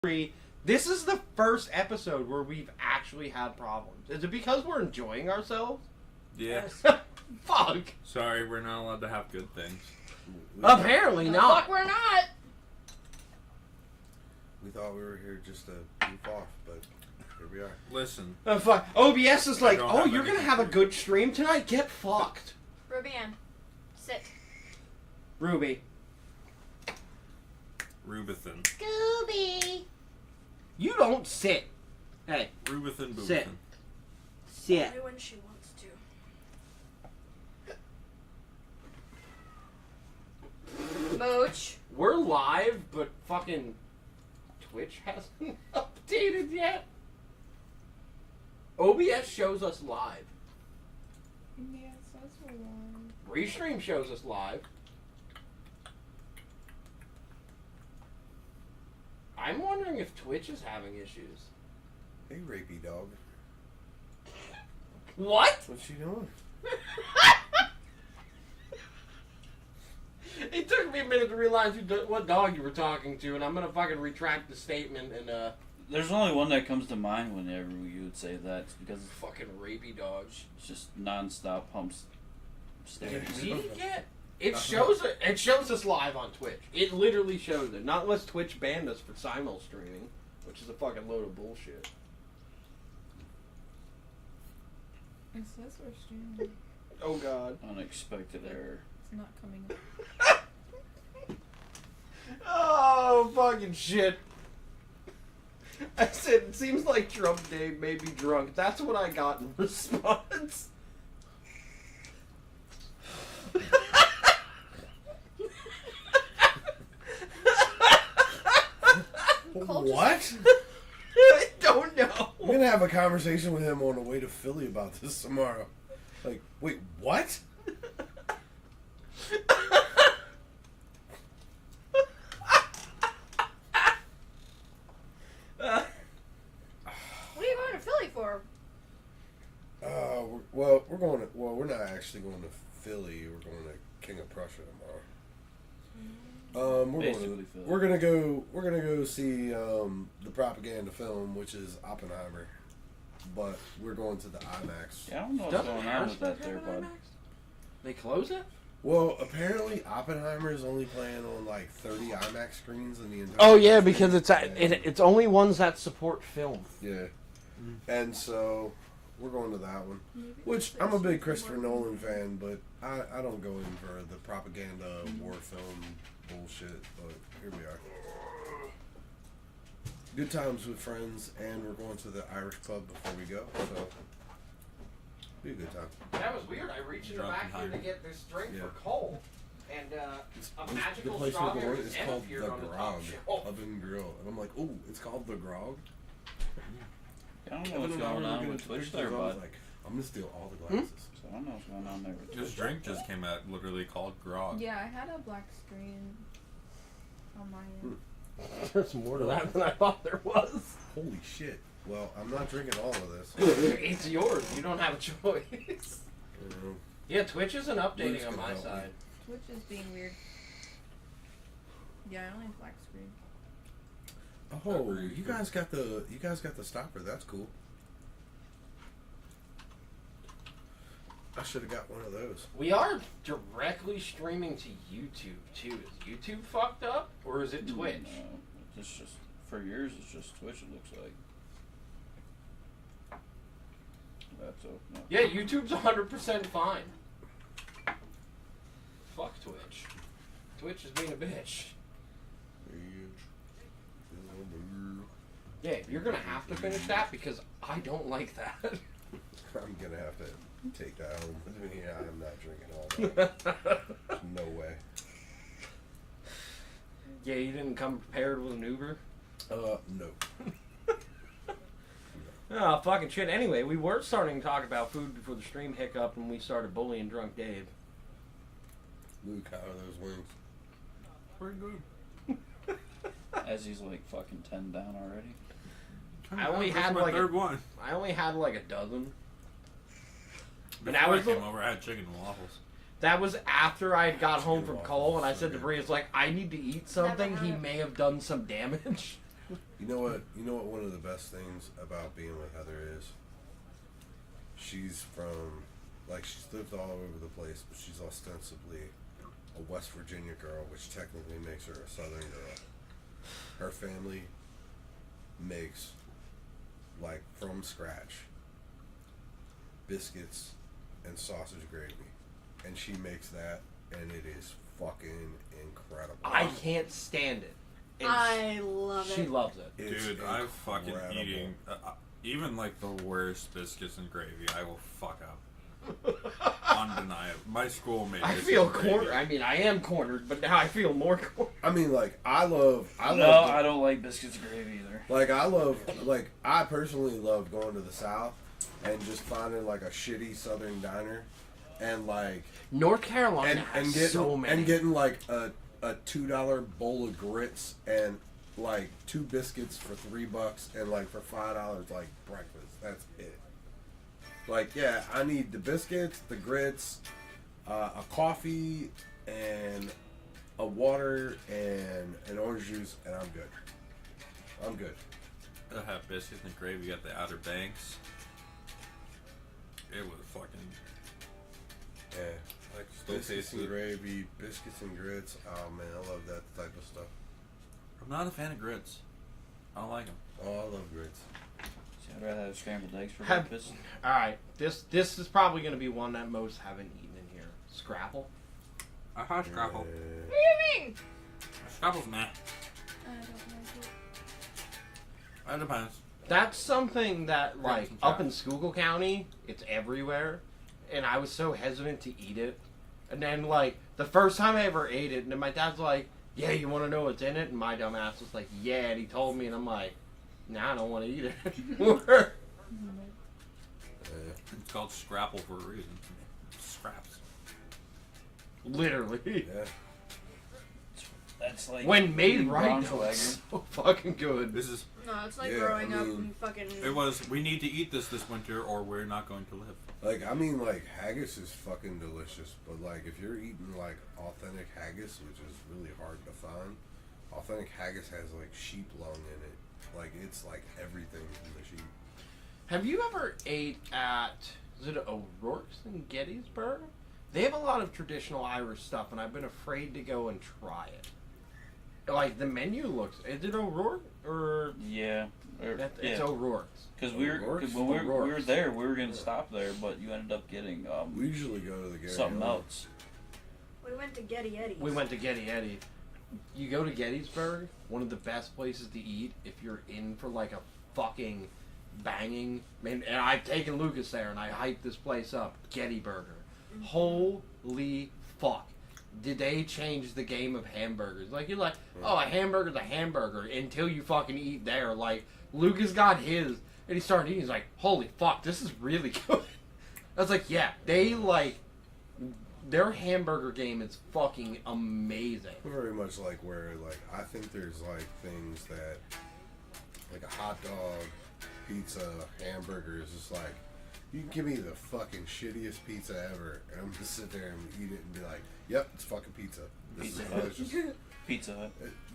This is the first episode where we've actually had problems. Is it because we're enjoying ourselves? Yeah. Fuck. Sorry, we're not allowed to have good things. Apparently not. Fuck, we're not. We thought we were here just to goof off, but here we are. Listen. Fuck. OBS is like, don't oh, have you're gonna anything have a to- good stream tonight? Get fucked. Ruby-Ann, sit. Ruby. Rubithan. Scooby. You don't sit. Hey. Rubithan Boobithan. Sit. Sit. Only when she wants to. Mooch. We're live, but fucking Twitch hasn't updated yet. OBS shows us live. Yes, that's a one. Restream shows us live. I'm wondering if Twitch is having issues. Hey, rapey dog. What? What's she doing? It took me a minute to realize what dog you were talking to, and I'm gonna fucking retract the statement and There's only one that comes to mind whenever you would say that, it's because it's fucking rapey dog. just non-stop pumps stairs. Did we get? It shows us live on Twitch. It literally shows it. Not unless Twitch banned us for simul streaming, which is a fucking load of bullshit. It says we're streaming. Oh god. Unexpected error. It's not coming up. Oh fucking shit. I said it seems like Trump Day may be drunk. That's what I got in response. What? I don't know. I'm gonna have a conversation with him on the way to Philly about this tomorrow. Like, wait, what? What are you going to Philly for? We're going to. Well, we're not actually going to Philly. We're going to King of Prussia tomorrow. Basically Philly. We're gonna go see the propaganda film, which is Oppenheimer, but we're going to the IMAX. Yeah, I don't know what's Doesn't going on with that Harrisburg there, have bud. IMAX? They close it? Well, apparently Oppenheimer is only playing on like 30 IMAX screens in the entire. Oh yeah, country. because it's only ones that support film. Yeah, and so we're going to that one. Maybe Which it's I'm a big just Christopher more- Nolan fan, but I don't go in for the propaganda war film bullshit. But here we are. Good times with friends, and we're going to the Irish pub before we go, so be a good time. That was weird. I reached in the back here to get this drink Yeah. for Cole, and a The magical place we're strawberry going is called appeared the on the top Grog shelf. Pub and Grill, and I'm like, oh, it's called the Grog. I don't know what's going on with Twitch there, I was bud. like, I'm gonna steal all the glasses. So I don't know what's going on there with This Twitch. drink just came out literally called grog. Yeah, I had a black screen on my end. There's more to that than I thought there was. Holy shit! Well, I'm not drinking all of this. It's yours. You don't have a choice. Yeah, Twitch isn't Luke's updating on gonna my help me. side. Twitch is being weird. Yeah, I only have black screen. Oh, you guys got the stopper. That's cool. I should have got one of those. We are directly streaming to YouTube too. Is YouTube fucked up or is it Twitch? No, it's just for years. It's just Twitch. It looks like. That's open up. Yeah, YouTube's 100% fine. Fuck Twitch. Twitch is being a bitch. Yeah, you're gonna have to finish that because I don't like that. I'm gonna have to take that home. Yeah, I'm not drinking all that. No way. Yeah, you didn't come prepared with an Uber? No. Oh, fucking shit. Anyway, we were starting to talk about food before the stream hiccup and we started bullying Drunk Dave. Luke, how are those wings? Pretty good. As he's like fucking 10 down already. I only That's had my like third one. I only had like a dozen. Before that I was came over, I had chicken and waffles. That was after I had got home Chicken from waffles Cole and I so said to good. Bree, it's like, I need to eat something. Never He had it. may have done some damage. You know what? You know what? One of the best things about being with Heather is she's from, like, she's lived all over the place, but she's ostensibly a West Virginia girl, which technically makes her a Southern girl. Her family makes, like, from scratch, biscuits and sausage gravy, and she makes that, and it is fucking incredible. I can't stand it. I love it. She loves it. It's Dude, I'm fucking incredible. eating. Even like the worst biscuits and gravy, I will fuck up. Undeniable. My school made. I biscuits feel and gravy. cornered. I mean, I am cornered, but now I feel more cornered. I mean, like, I love. No, I don't like biscuits and gravy either. Like, I personally love going to the South and just finding, like, a shitty Southern diner and, like, North Carolina has getting, so many. and getting, like, a $2 bowl of grits and, like, 2 biscuits for $3 and, like, for $5, like, breakfast. That's it. Like, yeah, I need the biscuits, the grits, a coffee, and a water, and an orange juice, and I'm good. I'm good. I have biscuits and gravy at the Outer Banks. It was fucking. Yeah. Like, still Biscuits tastes and it. gravy, biscuits and grits. Oh, man, I love that type of stuff. I'm not a fan of grits. I don't like them. Oh, I love grits. See, I'd rather have scrambled eggs for Have- breakfast. All right, this is probably going to be one that most haven't eaten in here. Scrapple. I had Scrapple. What do you mean? Scrapple's meh. I don't like it. That depends. That's something that, like, some up chat. in Schuylkill County, it's everywhere, and I was so hesitant to eat it. And then, like, the first time I ever ate it, and then my dad's like, "Yeah, you want to know what's in it?" And my dumb ass was like, "Yeah," and he told me, and I'm like, "Nah, I don't want to eat it anymore." It's called Scrapple for a reason. Scraps. Literally. Yeah. That's like When made eating right, Braunschweig. though, it's so fucking good. This is. No, it's like Yeah, growing I up mean- and fucking. It was. We need to eat this winter, or we're not going to live. Like, I mean, like, haggis is fucking delicious, but, like, if you're eating, like, authentic haggis, which is really hard to find, authentic haggis has, like, sheep lung in it. Like, it's, like, everything from the sheep. Have you ever ate at, is it O'Rourke's in Gettysburg? They have a lot of traditional Irish stuff, and I've been afraid to go and try it. Like, the menu looks, is it O'Rourke? Or, Yeah. it's O'Rourke's. Because we were, O'Rourke's? 'cause when we were O'Rourke's. there, we were going to stop there, but you ended up getting We usually go to the Gary something Hill. else. We went to Getty Eddie's. We went to Getty Eddie. You go to Gettysburg, one of the best places to eat if you're in for like a fucking banging. And I've taken Lucas there and I hyped this place up. Getty Burger. Holy fuck. Did they change the game of hamburgers? Like, you're like, oh, a hamburger's a hamburger until you fucking eat there. Like, Lucas got his and he started eating. He's like, holy fuck, this is really good. I was like, yeah, they like. Their hamburger game is fucking amazing. Very much like where, like, I think there's, like, things that, like, a hot dog, pizza, hamburger is just like, you can give me the fucking shittiest pizza ever, and I'm just sit there and eat it and be like, yep, it's fucking pizza. This Pizza is Hut. delicious. Pizza Hut.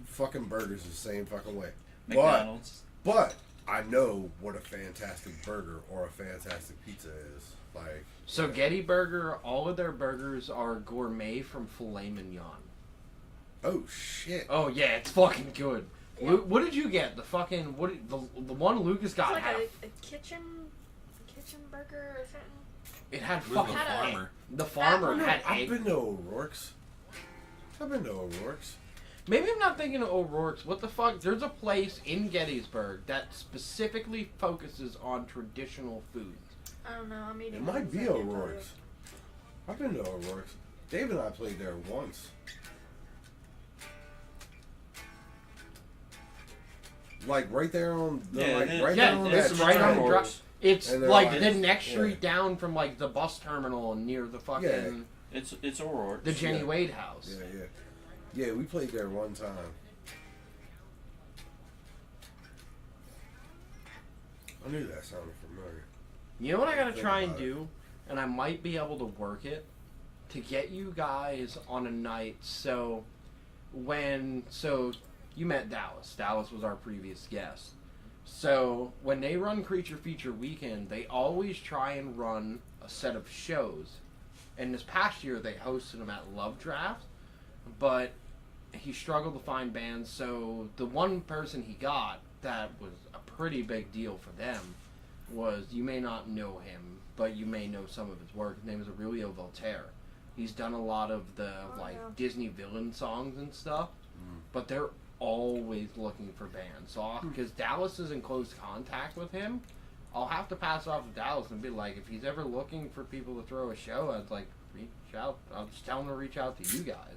Fucking burgers the same fucking way. McDonald's. But I know what a fantastic burger or a fantastic pizza is. Like, So Getty Burger, all of their burgers are gourmet from filet mignon. oh shit. Oh yeah, it's fucking good. Yeah. What did you get? The fucking the one Lucas It's got like had a kitchen burger or something. it had Where's the fucking Had a- farmer? the farmer one- had I've egg. been to O'Rourke's. I've been to O'Rourke's. Maybe I'm not thinking of O'Rourke's. What the fuck? There's a place in Gettysburg that specifically focuses on traditional foods. I don't know. I'm eating. It might things be I can't tell O'Rourke's. I've been to O'Rourke's. Dave and I played there once. Like right there on the Yeah, like it is. right Yeah, there on it's that right on train. the dri- It's And they're like like- the next yeah. street down from like the bus terminal and near the fucking It's O'Rourke's. the Jenny Yeah. Wade house. Yeah, we played there one time. I knew that sounded familiar. You know what I gotta Think try and about it. do, and I might be able to work it, to get you guys on a night. So you met Dallas. Dallas was our previous guest. So when they run Creature Feature Weekend, they always try and run a set of shows. And this past year, they hosted them at Love Draft, but he struggled to find bands. So the one person he got that was a pretty big deal for them was, you may not know him, but you may know some of his work. His name is Aurelio Voltaire. He's done a lot of the Disney villain songs and stuff, but they're always looking for bands. So because Dallas is in close contact with him, I'll have to pass off to Dallas and be like, if he's ever looking for people to throw a show, I'd like reach out. I'll just tell him to reach out to you guys.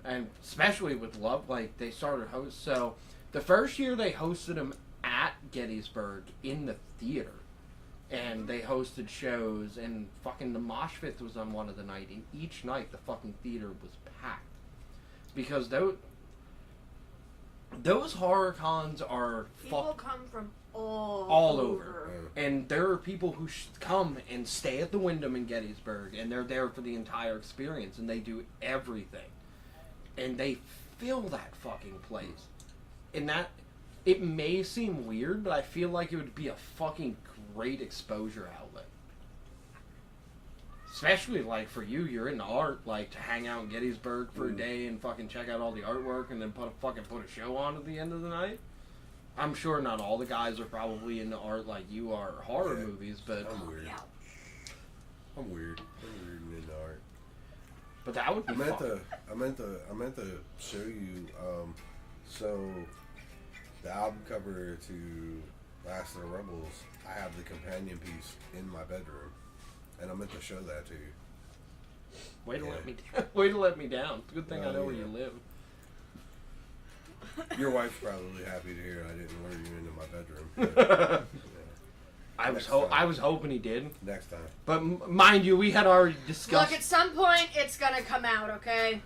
And especially with Love, like they started host. So the first year they hosted him at Gettysburg in the theater. And they hosted shows, and fucking the Mosh Pit was on one of the night, and each night the fucking theater was packed. Because those horror cons are People come from all over. And there are people who come and stay at the Wyndham in Gettysburg, and they're there for the entire experience, and they do everything. And they fill that fucking place. And that, it may seem weird, but I feel like it would be a fucking great exposure outlet. Especially, like, for you, you're into art, like, to hang out in Gettysburg for a day and fucking check out all the artwork and then put a show on at the end of the night. I'm sure not all the guys are probably into art like you are, or horror movies, but... I'm weird. I'm weird and into art. But that would be fun. I meant to show you, so, the album cover to Last of the Rebels, I have the companion piece in my bedroom, and I meant to show that to you. Way to let me down. It's a good thing I know where you live. Your wife's probably happy to hear I didn't lure you into my bedroom. But, I was hoping he did. Next time. But mind you, we had already discussed. Look, at some point it's gonna come out, okay?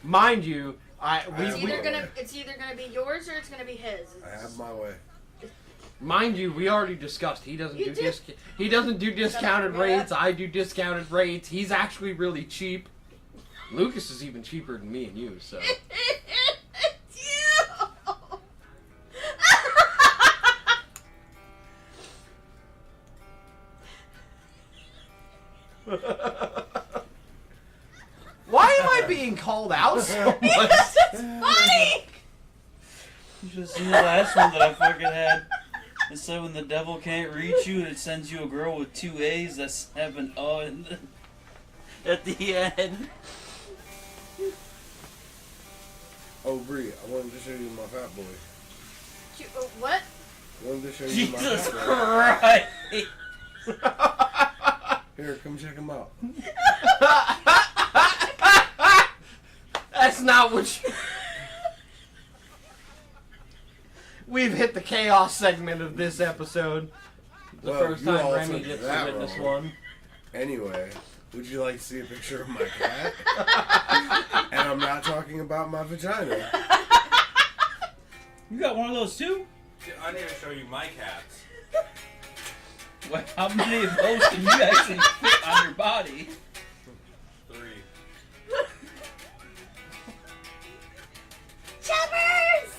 Mind you, It's either gonna be yours or it's gonna be his. I have my way. Mind you, we already discussed he doesn't do discounted rates. I do discounted rates. He's actually really cheap. Lucas is even cheaper than me and you, so. Why am I being called out so much? It's funny! You should have seen the last one that I fucking had. It said when the devil can't reach you, it sends you a girl with 2 A's that's have an O at the end. Oh, Bree, I wanted to show you my fat boy. What? I wanted to show you my Jesus fat boy. Christ! Here, come check him out. That's not what you... We've hit the chaos segment of this episode. The first you time all Remy took gets to that witness wrong. one. Anyway, would you like to see a picture of my cat? And I'm not talking about my vagina. You got one of those too? I need to show you my cats. What, how many of those can you actually fit on your body? 3. Chubbers!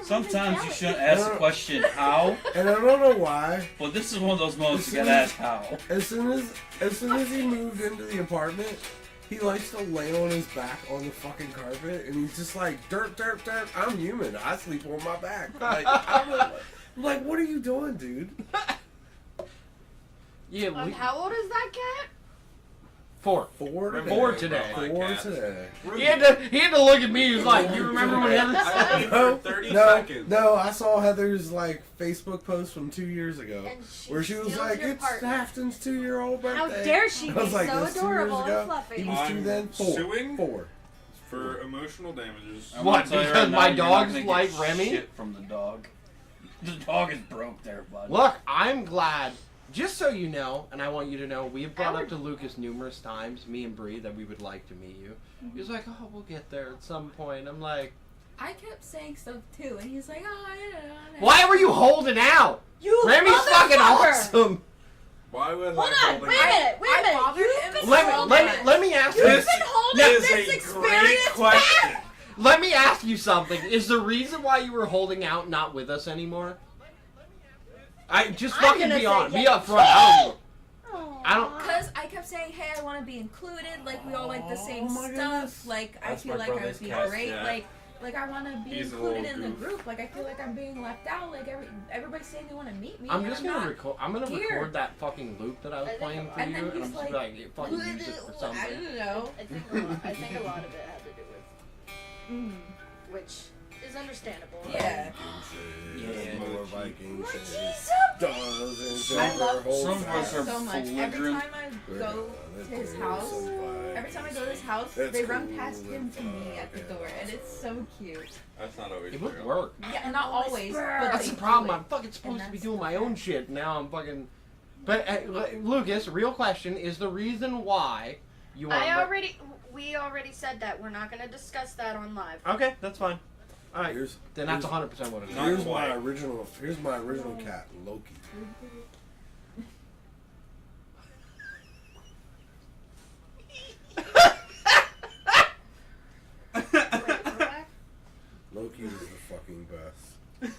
Sometimes you shouldn't ask the question how, And I don't know why. but this is one of those moments you gotta ask how. As soon as he moved into the apartment, he likes to lay on his back on the fucking carpet, and he's just like, derp, derp, derp. I'm human. I sleep on my back. Like, I'm like, what are you doing, dude? Yeah, How old is that cat? 4. 4 today. 4 today. My 4 cats. today. He had to look at me. He was like, "You remember when Heather I said?" for 30 seconds. No, I saw Heather's like Facebook post from 2 years ago And she where she was steals like, your "It's partner." Afton's 2-year-old birthday." How dare she I be was like, so "That's 2 years adorable ago." and fluffy? He was 2 then. 4. Suing? 4. For emotional damages. I'm What, gonna tell you because right now, my you're not dog's gonna like get Remy? shit from the dog. The dog is broke there, bud. Look, I'm glad. Just so you know, and I want you to know, we have brought up to Lucas numerous times, me and Bree, that we would like to meet you. He was like, "Oh, we'll get there at some point." I'm like, I kept saying stuff too, and he's like, "Oh, yeah." "Why were you holding out? You Remy's fucking motherfucker! awesome." Why was Hold I on, holding wait a minute, wait a minute. You've been holding it. Let me ask You've you. been holding This this is a great experience question. back. Let me ask you something. Is the reason why you were holding out not with us anymore? I just I'm fucking gonna be say on. Be yes. upfront. I don't. Because I kept saying, hey, I want to be included. Like, we all like the same Oh my stuff. goodness. Like, That's I feel my like I brother's would be cast, great. yeah. Like I want to be He's a included little in the goof. group. Like, I feel like I'm being left out. Like, everybody's saying they want to meet me. I'm and just I'm gonna not record. I'm gonna here. record that fucking loop that I was I think playing for and you, then and I'm he's just like, like, fucking use it for I something. don't know. I think a lot of it had to do with, Mm. which is understandable. Yeah. Yeah. More Viking shit. Jesus. Doesn't I love hold Some of us fast. are so much. Every belligerent. time I go to his house, every time I go to his house, That's they run cool past him and to me at the fun. door, and it's so cute. That's not always It would true. work. Yeah, not always, but That's they the problem. do it. I'm fucking supposed And to be that's doing the my own fact. shit. Now I'm fucking. But Lucas, real question is the reason why you want. We already said that. We're not going to discuss that on live. Okay, that's fine. All right, Here's, then that's here's- 100% what it is. Not Here's quite. my original. Here's my original cat, Loki. Loki was the fucking best.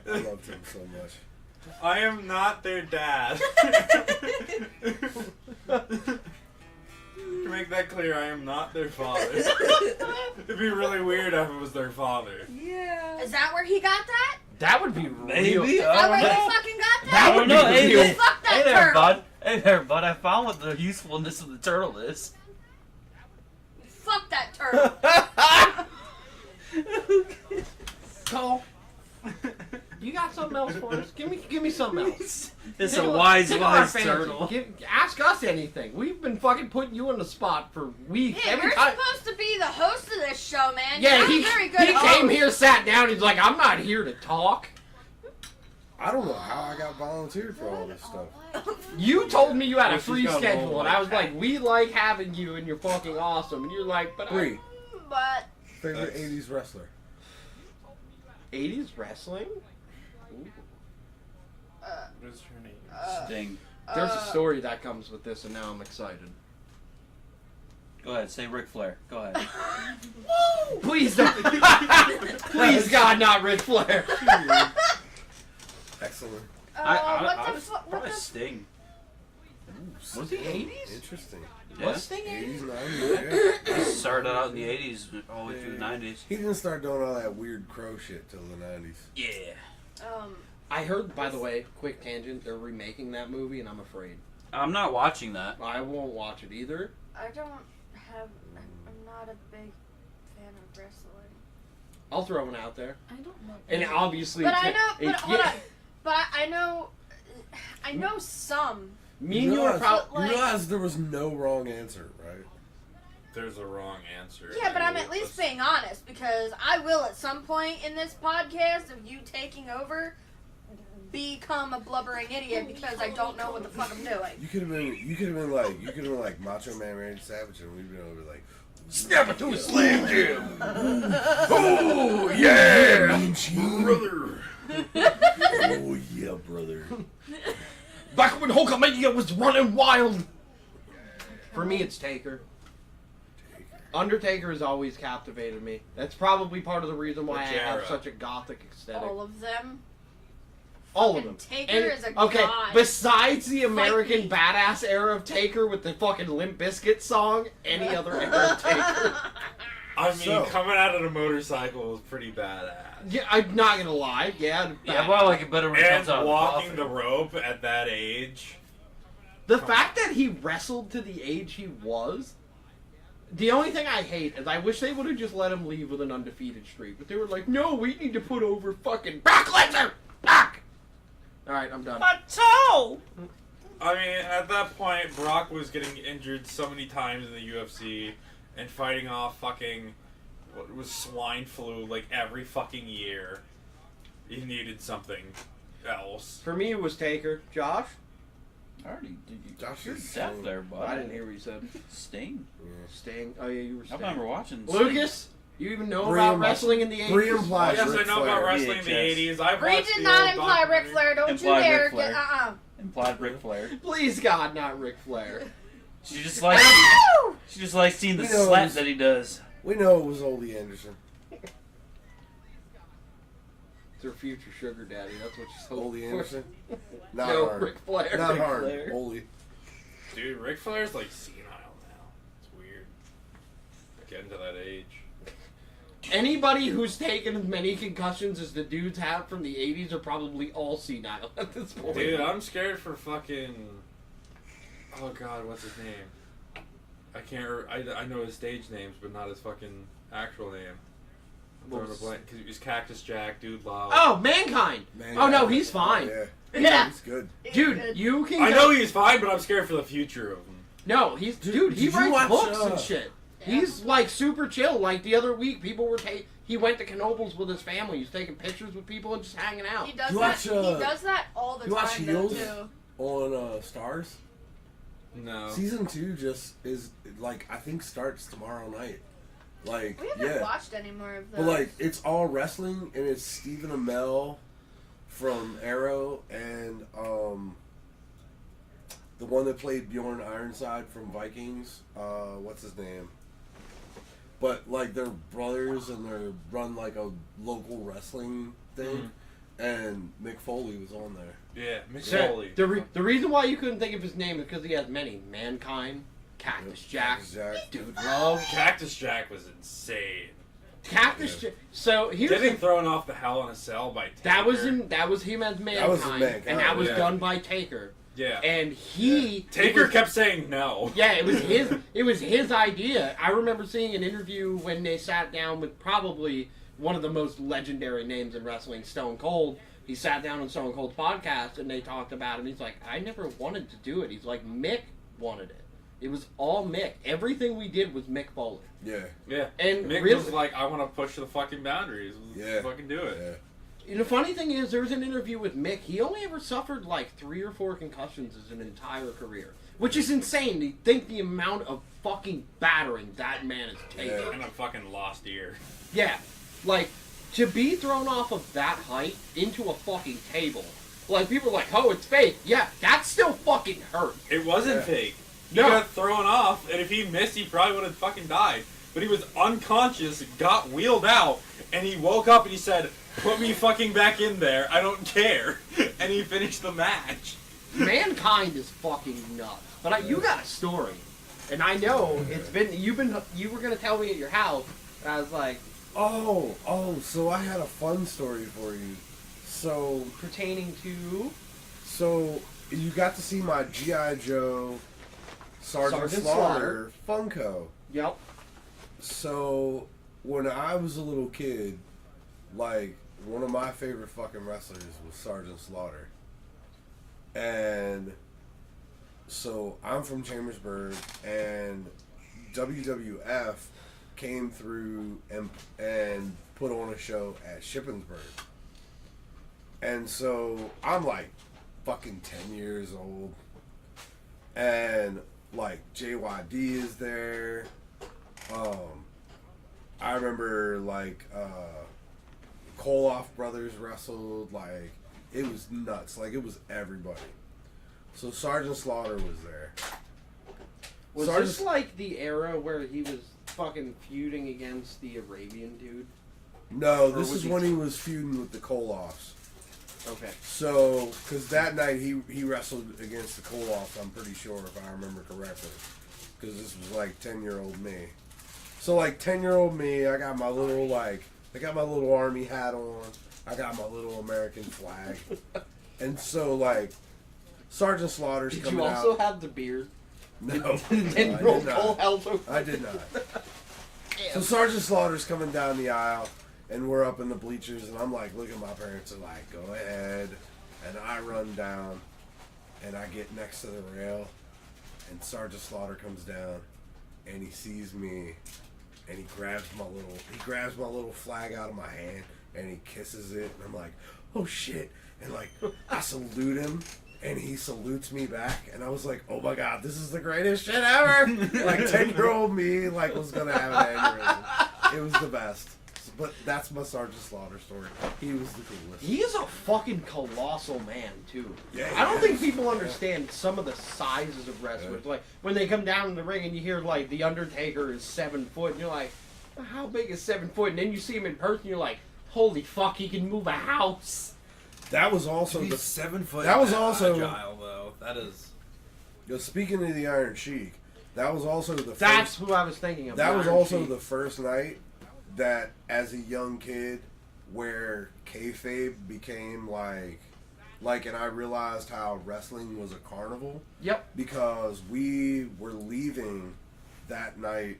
I loved him so much. I am not their dad. To make that clear, I am not their father. It'd be really weird if it was their father. Yeah. Is that where he got that? That would be Maybe. real. Is that where I he don't know. fucking got That that? I would don't know. be Hey, real. hey, Fuck that hey there, turtle. bud. Hey there, bud. I found what the usefulness of the turtle is. Fuck that turtle. Cole, you got something else for us? Give me something else. It's Tickle- a wise, tickle our wise fancy. turtle. Ask us anything. We've been fucking putting you on the spot for weeks. Yeah, Every you're time. supposed to be the host of this show, man. Yeah, you're he a very good he host. came here, sat down. He's like, I'm not here to talk. I don't know how I got volunteered for all this stuff. You told me you had Well, a she's free got an schedule, old and I was white like, we like having you, and you're fucking awesome. And you're like, but Bree, But favorite '80s wrestler. 80s wrestling? What is her name? Sting. There's a story that comes with this, and now I'm excited. Go ahead. Say Ric Flair. Go ahead. Please don't. Please, God, not Ric Flair. Excellent. what the fuck? What Probably the Sting. Was he 80s? Interesting. Yeah. Was Sting 80s, 80s? 90s. Yeah. He started out in the 80s, all the way through the 90s. He didn't start doing all that weird crow shit till the 90s. Yeah. I heard, by the way, quick tangent, they're remaking that movie, and I'm afraid. I'm not watching that. I won't watch it either. I don't have. I'm not a big fan of wrestling. I'll throw one out there. I don't know. And obviously, But I know. But hold yeah, on. But I know. I know some. me and you are probably. Like- You realize there was no wrong answer, right? There's a wrong answer. Yeah, but I'm at least being honest because I will at some point in this podcast of you taking over become a blubbering idiot because I don't know what the fuck I'm doing. You could have been like Macho Man Randy Savage, and we'd been over like, Snap it to a slam jam! oh yeah, brother. Oh yeah, brother. Back when Hulkamania was running wild! For me, it's Taker. Undertaker has always captivated me. That's probably part of the reason why I Which have era? such a gothic aesthetic. All of them. All of them. Taker And- is a okay, god. besides the American me. badass era of Taker with the fucking Limp Bizkit song, any other era of Taker. I mean, So- coming out of the motorcycle is pretty badass. Yeah, I'm not gonna lie. Yeah, Yeah, well, I like it better when it And comes out of walking coffin. the rope at that age. the fact that he wrestled to the age he was. The only thing I hate is I wish they would have just let him leave with an undefeated streak. But they were like, no, we need to put over fucking Brock Lesnar! Back! Alright, I'm done. My toe! I mean, at that point, Brock was getting injured so many times in the UFC and fighting off fucking what was swine flu like every fucking year. He needed something else. For me, it was Taker. Josh? I already did you. Josh You're is deaf so- there, bud. I didn't hear what you said. Sting. Sting. Oh, yeah, you were I Sting. remember watching Sting. Lucas? You even know Bree about and- wrestling in the 80s? Bree Oh, implies yes, I Ric know about Flair. wrestling in the VHS. 80s. I've Bree watched did the not old imply Ric documentary. Flair. Don't Implied you dare Ric Flair. get Implied Ric Flair. Please, God, not Ric Flair. She just likes. She just likes seeing the We know slap this- that he does. We know it was Ole Anderson. It's her future sugar daddy. That's what she's Ole hoping for. Anderson. Not No, hard. Ric Flair. Not Ric hard. Flair. Ole. Dude, Ric Flair's like senile now. It's weird. Getting to that age. Anybody who's taken as many concussions as the dudes have from the 80s are probably all senile at this point. Dude, I'm scared for fucking. Oh god, what's his name? I can't. I know his stage names, but not his fucking actual name. I'm throwing a blank because he was Cactus Jack, Dude Love. Oh, Mankind! Oh, no, he's fine. Yeah. Yeah. He's good. Dude, you can I go- know he's fine, but I'm scared for the future of him. No, he's... Dude, he did you writes watch, books and shit. Yeah. He's, like, super chill. Like, the other week, people were he went to Knoebels with his family. He's taking pictures with people and just hanging out. He does You that. watch, He does that all the you watch time, though, Heels? too. On Stars. No. Season 2 just is, like, I think starts tomorrow night. Like, We haven't yeah. watched any more of those. But, like, it's all wrestling, and it's Stephen Amell from Arrow, and, the one that played Bjorn Ironside from Vikings, what's his name? But, like, they're brothers, and they run, like, a local wrestling thing, and Mick Foley was on there. Yeah, Mick So, Foley. the reason why you couldn't think of his name is because he has many. Mankind, Cactus Jack, Cactus Jack. Dude Love, Cactus Jack was insane. Cactus Jack. So here's Getting the, thrown off the Hell in a Cell by Taker. that was him as Mankind, was his Mankind, and that was yeah. done by Taker. Yeah. And he Taker it was- kept saying no. Yeah, it was his idea. I remember seeing an interview when they sat down with probably one of the most legendary names in wrestling, Stone Cold. He sat down on Stone Cold's podcast and they talked about him. He's like, I never wanted to do it. He's like, Mick wanted it. It was all Mick. Everything we did was Mick Foley. Yeah. Yeah. And Mick really, was like, I want to push the fucking boundaries. Yeah. Fucking do it. Yeah. the funny thing is, there was an interview with Mick. He only ever suffered like 3 or 4 concussions his entire career, which is insane. To think the amount of fucking battering that man has taken. Yeah. And a fucking lost ear. Yeah, like, to be thrown off of that height into a fucking table. Like, people are like, oh, it's fake. Yeah, that still fucking hurt. It wasn't Yeah. fake. He No. got thrown off, and if he missed, he probably would have fucking died. But he was unconscious, got wheeled out, and he woke up and he said, put me fucking back in there. I don't care. And he finished the match. Mankind is fucking nuts. But you got a story. And I know you were going to tell me at your house, and I was like, Oh, so I had a fun story for you. So pertaining to... you got to see my G.I. Joe Sergeant Slaughter Funko. Yep. So when I was a little kid, like, one of my favorite fucking wrestlers was Sergeant Slaughter. And so I'm from Chambersburg, and WWF came through and put on a show at Shippensburg. And so I'm like fucking 10 years old, and like JYD is there. I remember like Koloff brothers wrestled. Like, it was nuts. Like, it was everybody. So Sergeant Slaughter was there. Was Sergeant- this like the era where he was fucking feuding against the Arabian dude? No, Or this was is he- when he was feuding with the Koloffs. Okay. So, because that night he wrestled against the Koloffs, I'm pretty sure, if I remember correctly. Because this was like 10-year-old me. So, like, 10-year-old me, I got my little army hat on. I got my little American flag. And so, like, Sergeant Slaughter's Did coming you also out. have the beard? No, no, And I roll did Cole not. Helter? I did not. So Sergeant Slaughter's coming down the aisle, and we're up in the bleachers, and I'm like, look at my parents, and like, go ahead. And I run down, and I get next to the rail, and Sergeant Slaughter comes down, and he sees me, and he grabs my little flag out of my hand, and he kisses it, and I'm like, oh shit. And like, I salute him, and he salutes me back, and I was like, oh my god, this is the greatest shit ever. Like, 10-year-old me, like, was gonna have an aneurysm. It was the best. But that's my Sergeant Slaughter story. He was the coolest. He is a fucking colossal man, too. Yeah, I don't he think is. people understand some of the sizes of wrestlers. Like, when they come down in the ring and you hear, like, The Undertaker is 7 foot, and you're like, how big is 7 foot? And then you see him in person, you're like, holy fuck, he can move a house. That was also He's the 7 foot. that was and also- agile though. That is. speaking of the Iron Sheik. That was also the That's first. who I was thinking of. That was Iron also Sheik. the first night that, as a young kid, where kayfabe became like, and I realized how wrestling was a carnival. Yep. Because we were leaving that night,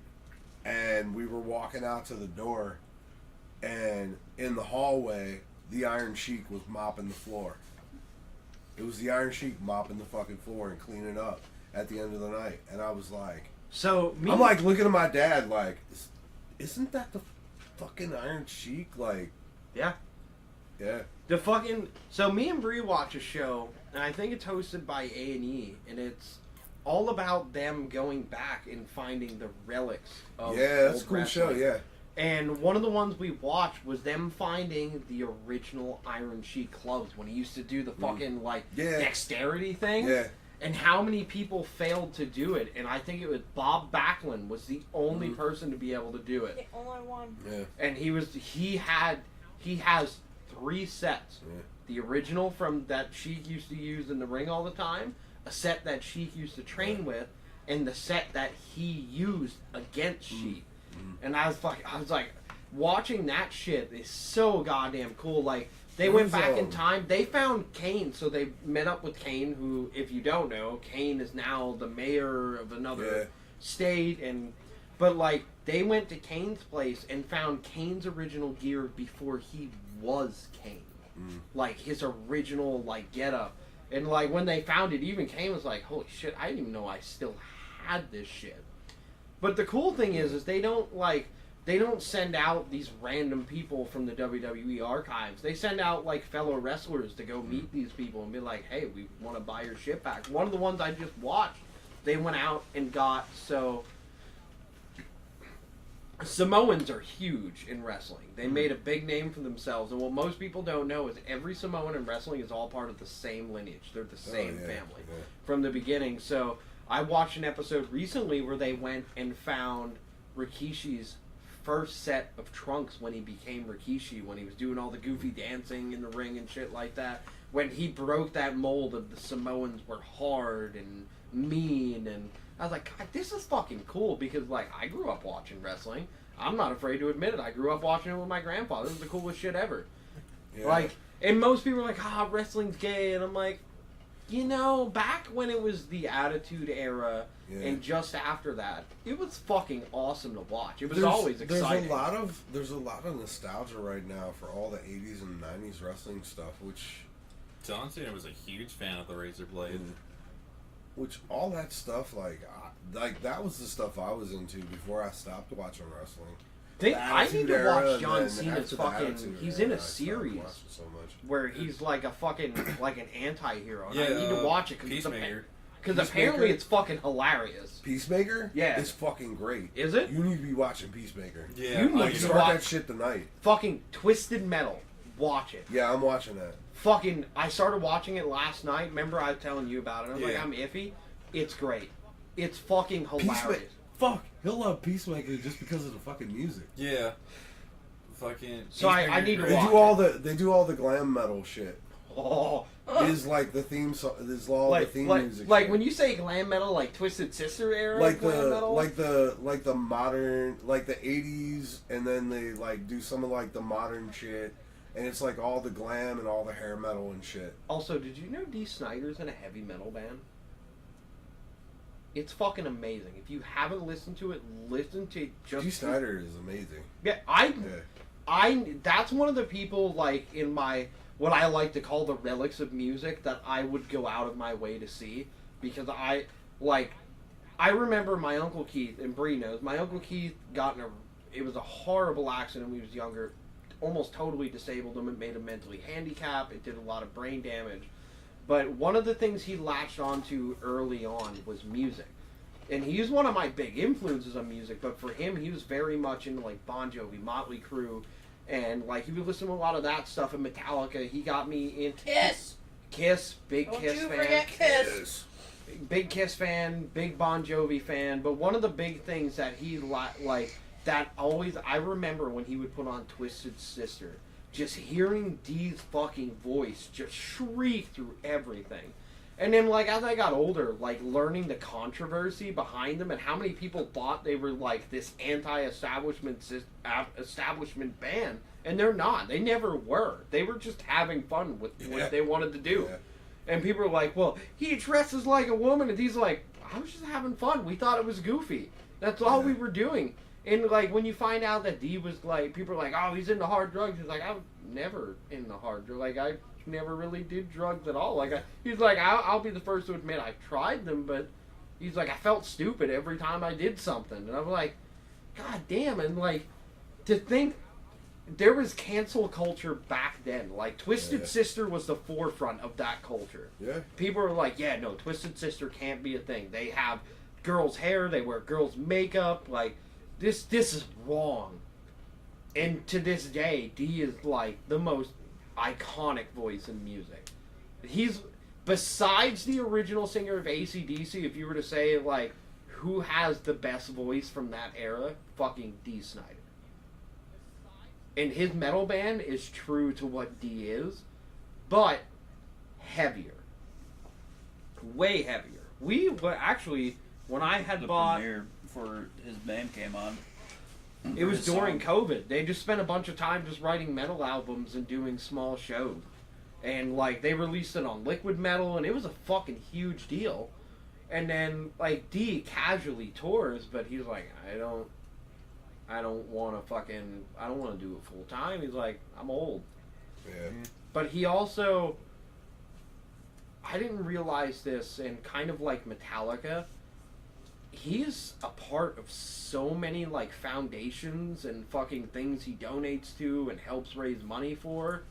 and we were walking out to the door, and in the hallway, the Iron Sheik was mopping the floor. It was the Iron Sheik mopping the fucking floor and cleaning up at the end of the night, and I was like, So I'm like looking at my dad like, isn't that the fucking Iron Sheik? Like, yeah. yeah. The fucking so me and Bree watch a show, and I think it's hosted by A&E, and it's all about them going back and finding the relics of Yeah, that's old a cool wrestling. show, yeah. And one of the ones we watched was them finding the original Iron Sheik gloves when he used to do the fucking like Yeah. dexterity thing. Yeah. And how many people failed to do it? And I think it was Bob Backlund was the only Mhm. person to be able to do it. The only one. Yeah. And he has 3 sets. Yeah. The original from that Sheik used to use in the ring all the time, a set that Sheik used to train with, and the set that he used against Sheik. And I was like, watching that shit is so goddamn cool. Like, they went back in time. They found Kane, so they met up with Kane, who, if you don't know, Kane is now the mayor of another state. But like, they went to Kane's place and found Kane's original gear before he was Kane. Like, his original, like, getup. And like, when they found it, even Kane was like, holy shit, I didn't even know I still had this shit. But the cool thing is they don't send out these random people from the WWE archives. They send out like fellow wrestlers to go meet these people and be like, hey, we want to buy your shit back. One of the ones I just watched, they went out and got, so Samoans are huge in wrestling. They made a big name for themselves, and what most people don't know is every Samoan in wrestling is all part of the same lineage. They're the same family from the beginning. So I watched an episode recently where they went and found Rikishi's first set of trunks when he became Rikishi, when he was doing all the goofy dancing in the ring and shit like that. When he broke that mold of the Samoans were hard and mean, and I was like, God, this is fucking cool, because like, I grew up watching wrestling. I'm not afraid to admit it. I grew up watching it with my grandfather. This is the coolest shit ever. Yeah. Like, and most people are like, wrestling's gay, and I'm like, you know, back when it was the Attitude Era, and just after that, it was fucking awesome to watch. It was always exciting. There's a lot of nostalgia right now for all the 80s and 90s wrestling stuff, which John Cena was a huge fan of the Razor Blade. all that stuff, like that was the stuff I was into before I stopped watching wrestling. I need to watch John Cena's after the fucking. Attitude He's Era, in I a stopped series watching so much. where he's like a fucking like an anti-hero. And Yeah, I need to watch it Peacemaker. because Peacemaker? apparently it's fucking hilarious. Peacemaker? Yeah. It's fucking great. Is it? You need to be watching Peacemaker. Yeah, You need Like, to start watch that shit tonight. fucking Twisted Metal. Watch it. Yeah, I'm watching that. Fucking, I started watching it last night. Remember I was telling you about it? I was like, Yeah. I'm iffy. It's great. It's fucking hilarious. Fuck, he'll love Peacemaker just because of the fucking music. Yeah. Fucking. So I need to They watch they do all the glam metal shit. Oh, Is like the theme song. Is all the theme music. like shit. when you say glam metal, like Twisted Sister era like glam the metal. like the modern, like the 80s, and then they like do some of like the modern shit, and it's like all the glam and all the hair metal and shit. Also, did you know Dee Snider's in a heavy metal band? It's fucking amazing. If you haven't listened to it, listen to it. G. Snyder is amazing. Yeah, Yeah. that's one of the people like in my what I like to call the relics of music that I would go out of my way to see, because I remember my Uncle Keith, and Bree knows, my Uncle Keith got it was a horrible accident when he was younger, almost totally disabled him. It made him mentally handicapped. It did a lot of brain damage. But one of the things he latched onto early on was music. And he's one of my big influences on music, but for him, he was very much into like Bon Jovi, Motley Crue, and like he would listen to a lot of that stuff, and Metallica. He got me in Kiss, big Don't Kiss you fan. forget Kiss. Big Kiss fan, big Bon Jovi fan. But one of the big things that he like that always I remember when he would put on Twisted Sister, just hearing Dee's fucking voice just shriek through everything. And then, like, as I got older, like, learning the controversy behind them and how many people thought they were, like, this anti-establishment establishment band. And they're not. They never were. They were just having fun with what they wanted to do. Yeah. And people are like, well, he dresses like a woman. And he's like, I was just having fun. We thought it was goofy. That's all we were doing. And, like, when you find out that Dee was, like, people are like, oh, he's into hard drugs. He's like, I was never into hard drugs. Like, I never really did drugs at all. Like, he's like, I'll be the first to admit I tried them, but he's like, I felt stupid every time I did something. And I'm like, God damn. And, like, to think there was cancel culture back then. Like, Twisted Sister was the forefront of that culture. Yeah. People are like, yeah, no, Twisted Sister can't be a thing. They have girls' hair. They wear girls' makeup. Like, this is wrong. And to this day, Dee is, like, the most iconic voice in music. He's, besides the original singer of AC/DC, if you were to say, like, who has the best voice from that era, fucking Dee Snider. And his metal band is true to what Dee is, but heavier. Way heavier. We were actually, when I had The bought... premiere for his band came on. It was His during song. COVID. They just spent a bunch of time just writing metal albums and doing small shows. And, like, they released it on Liquid Metal, and it was a fucking huge deal. And then, like, Dee casually tours, but he's like, I don't want to do it full time. He's like, I'm old. Yeah. But he also, I didn't realize this, and kind of like Metallica, he's a part of so many, like, foundations and fucking things he donates to and helps raise money for,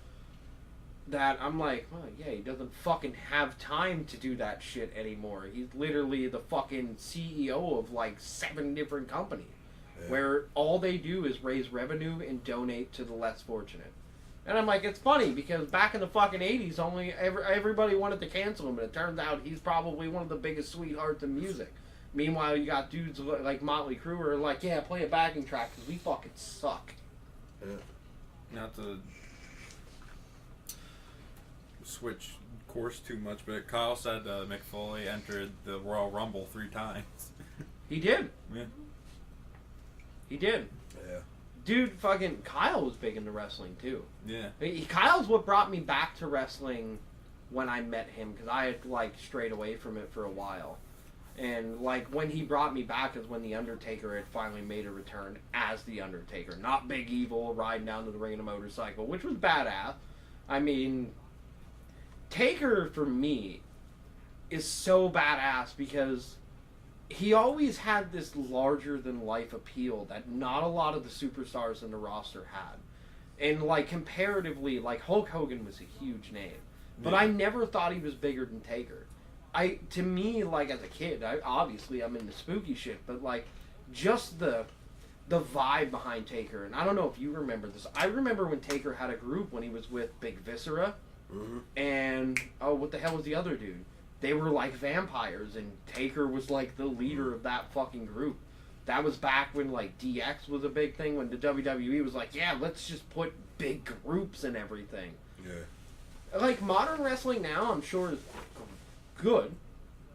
that I'm like, oh yeah, he doesn't fucking have time to do that shit anymore. He's literally the fucking CEO of, like, 7 different companies, where all they do is raise revenue and donate to the less fortunate. And I'm like, it's funny, because back in the fucking 80s, everybody wanted to cancel him, and it turns out he's probably one of the biggest sweethearts in music. Meanwhile, you got dudes like Motley Crue who are like, yeah, play a backing track, because we fucking suck. Yeah. Not to switch course too much, but Kyle said Mick Foley entered the Royal Rumble 3 times. He did. Yeah. He did. Yeah. Dude, fucking Kyle was big into wrestling, too. Yeah. Kyle's what brought me back to wrestling when I met him, because I had, like, strayed away from it for a while. And, like, when he brought me back is when The Undertaker had finally made a return as The Undertaker. Not Big Evil riding down to the ring in a motorcycle, which was badass. I mean, Taker, for me, is so badass because he always had this larger-than-life appeal that not a lot of the superstars in the roster had. And, like, comparatively, like, Hulk Hogan was a huge name. But I never thought he was bigger than Taker. To me, like, as a kid, obviously I'm into spooky shit, but, like, just the vibe behind Taker, and I don't know if you remember this. I remember when Taker had a group when he was with Big Viscera, and, oh, what the hell was the other dude? They were like vampires, and Taker was like the leader of that fucking group. That was back when, like, DX was a big thing, when the WWE was like, yeah, let's just put big groups and everything. Yeah. Like, modern wrestling now, I'm sure, is good.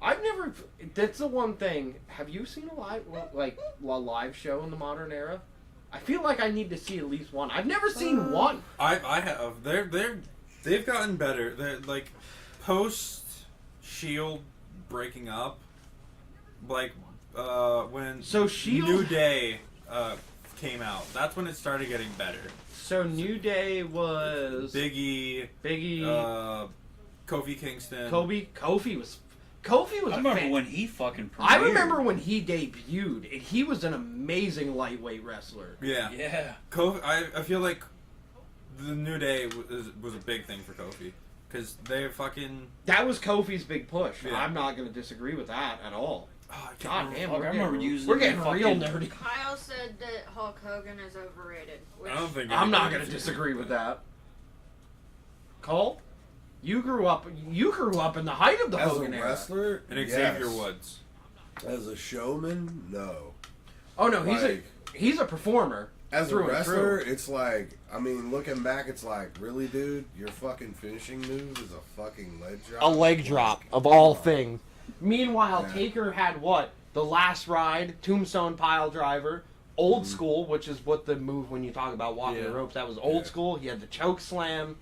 I've never... That's the one thing. Have you seen a live show in the modern era? I feel like I need to see at least one. I've never seen one. I have. They've gotten better. They're, like, post Shield breaking up, like, when So Shield... New Day came out. That's when it started getting better. So New Day was... Biggie, Kofi Kingston. Kofi was I remember when he fucking premiered. I remember when he debuted, and he was an amazing lightweight wrestler. Yeah. Yeah. Kofi, I feel like the New Day was a big thing for Kofi. Because they fucking... That was Kofi's big push. Yeah. I'm not going to disagree with that at all. Oh, God damn, Fuck, I remember we're getting fucking- real nerdy. Kyle said that Hulk Hogan is overrated. Which I don't think I'm not anybody going to disagrees disagree with that. Cole, you grew up in the height of the As a Hogan era. wrestler, And yes. Xavier Woods. As a showman, no. Oh no, Like- he's a performer. As a Through and wrestler, through. it's like, I mean, looking back, it's like, really, dude? Your fucking finishing move is a fucking leg drop? A leg drop, of all things. Meanwhile, Yeah. Taker had what? The Last Ride, Tombstone Pile Driver, Old School, which is what the move when you talk about walking the Yeah. ropes, that was Old Yeah. School. He had the choke slam.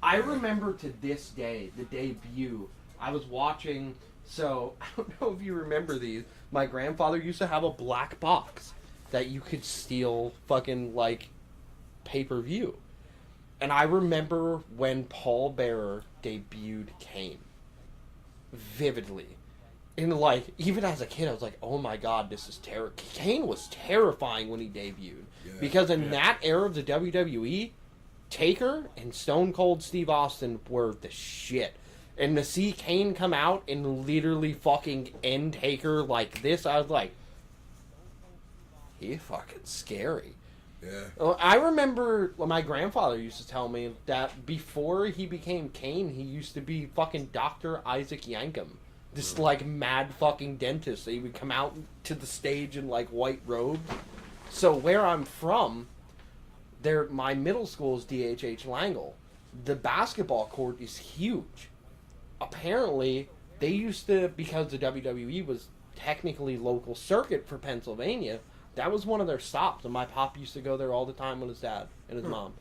I remember to this day, the debut, I was watching, so I don't know if you remember these. My grandfather used to have a black box that you could steal fucking, like, pay-per-view. And I remember when Paul Bearer debuted Kane. Vividly. And, like, even as a kid, I was like, oh my god, this is terrible. Kane was terrifying when he debuted. Yeah. Because in Yeah. that era of the WWE, Taker and Stone Cold Steve Austin were the shit. And to see Kane come out and literally fucking end Taker like this, I was like, he's fucking scary. Yeah. I remember my grandfather used to tell me that before he became Kane, he used to be fucking Dr. Isaac Yankem. This, like, mad fucking dentist. He would come out to the stage in, like, white robe. So where I'm from, my middle school is DHH Langle. The basketball court is huge. Apparently, they used to, because the WWE was technically local circuit for Pennsylvania, that was one of their stops, and my pop used to go there all the time with his dad and his mom.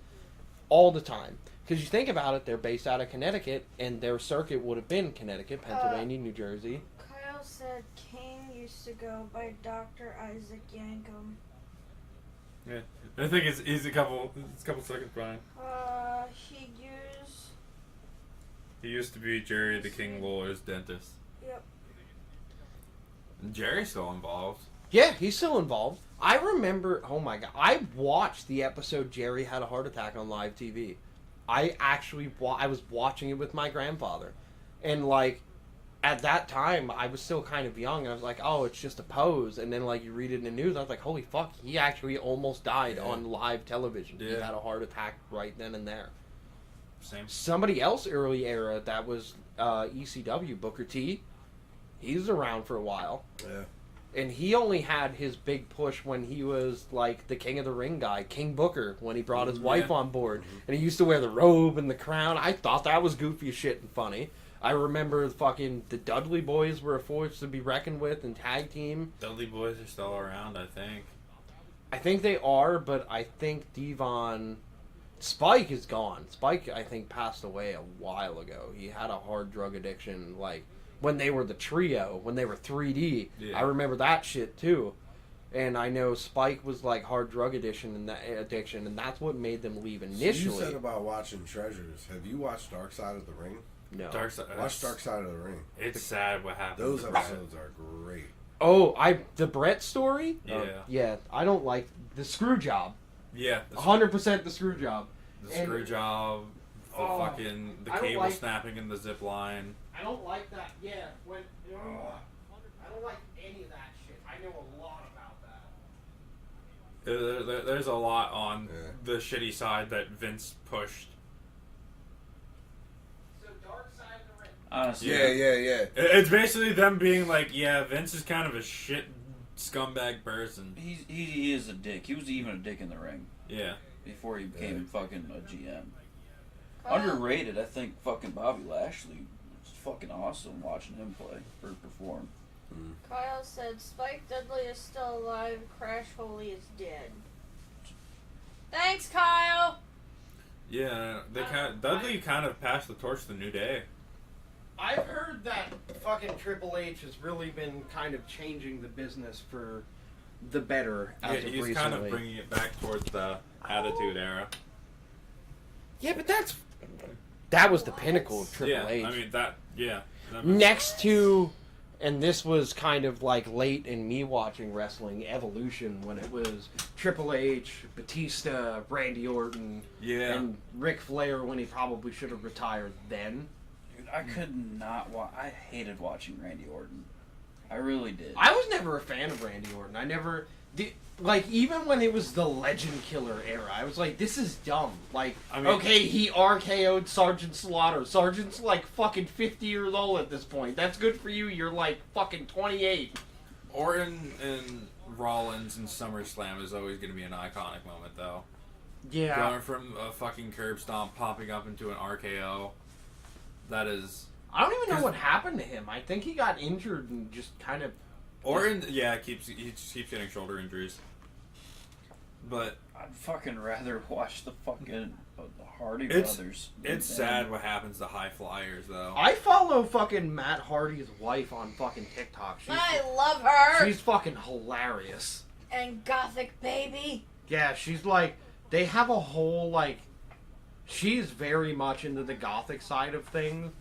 All the time. Because you think about it, they're based out of Connecticut, and their circuit would have been Connecticut, Pennsylvania, New Jersey. Kyle said King used to go by Dr. Isaac Yankem. Yeah. I think it's a couple seconds behind. He used. He used to be Jerry the King Lawler's dentist. Yep. And Jerry's still involved. Yeah, he's still involved. I remember, oh my god, I watched the episode Jerry had a heart attack on live TV. I actually, I was watching it with my grandfather. And, like, at that time, I was still kind of young, and I was like, oh, it's just a pose. And then, like, you read it in the news, I was like, holy fuck, he actually almost died on live television. He Yeah. had a heart attack right then and there. Same. Somebody else early era that was ECW, Booker T, he's around for a while. Yeah. And he only had his big push when he was, like, the King of the Ring guy, King Booker, when he brought his wife on board. And he used to wear the robe and the crown. I thought that was goofy as shit and funny. I remember fucking the Dudley Boys were a force to be reckoned with and tag team. Dudley Boys are still around, I think. I think they are, but I think Devon... Spike is gone. Spike, I think, passed away a while ago. He had a hard drug addiction, like... when they were the trio, when they were 3D. Yeah. I remember that shit too. And I know Spike was like hard drug addiction, and that's what made them leave initially. So you said about watching Treasures. Have you watched Dark Side of the Ring? No. Watch Dark Side of the Ring. It's sad what happened. Those to Brett. episodes are great. Oh, the Brett story? Yeah. Yeah, I don't like the screw job. Yeah. 100% the screw job. The And- screw job, the Oh, fucking the I don't cable like- snapping in the zip line. I don't like that. Yeah, when I don't like any of that shit. I know a lot about that. There's a lot on Yeah. the shitty side that Vince pushed. So Dark Side of the Ring. Honestly, Yeah. It's basically them being like, yeah, Vince is kind of a shit scumbag person. he is a dick. He was even a dick in the ring Yeah. before he became fucking a GM. Kyle, Underrated, I think. Fucking Bobby Lashley. It's fucking awesome watching him play or perform. Kyle said Spike Dudley is still alive. Crash Holly is dead. Thanks, Kyle. Yeah, Dudley kind of passed the torch to the New Day. I've heard that fucking Triple H has really been kind of changing the business for the better as Yeah, of he's recently. kind of bringing it back towards the Attitude Era. Yeah, but that was the pinnacle of Triple Yeah, H. I mean that makes- Next to, and this was kind of like late in me watching wrestling Evolution when it was Triple H, Batista, Randy Orton, Yeah. and Ric Flair when he probably should have retired then. Dude, I could not watch. I hated watching Randy Orton. I really did. I was never a fan of Randy Orton. I never did. Like, even when it was the Legend Killer era, I was like, this is dumb. Like, I mean- okay, he RKO'd Sergeant Slaughter. Sergeant's like fucking 50 years old at this point. That's good for you. You're like fucking 28. Orton and Rollins and SummerSlam is always going to be an iconic moment, though. Yeah. Going from a fucking curb stomp, popping up into an RKO. That is... I don't even know what happened to him. I think he got injured and just kind of... Orton, yeah, he just keeps getting shoulder injuries. But... I'd fucking rather watch the fucking Hardy It's- Brothers. It's sad what happens to high flyers, though. I follow fucking Matt Hardy's wife on fucking TikTok. I love her. She's fucking hilarious. And Gothic Baby. Yeah, she's like... They have a whole, like... She's very much into the gothic side of things.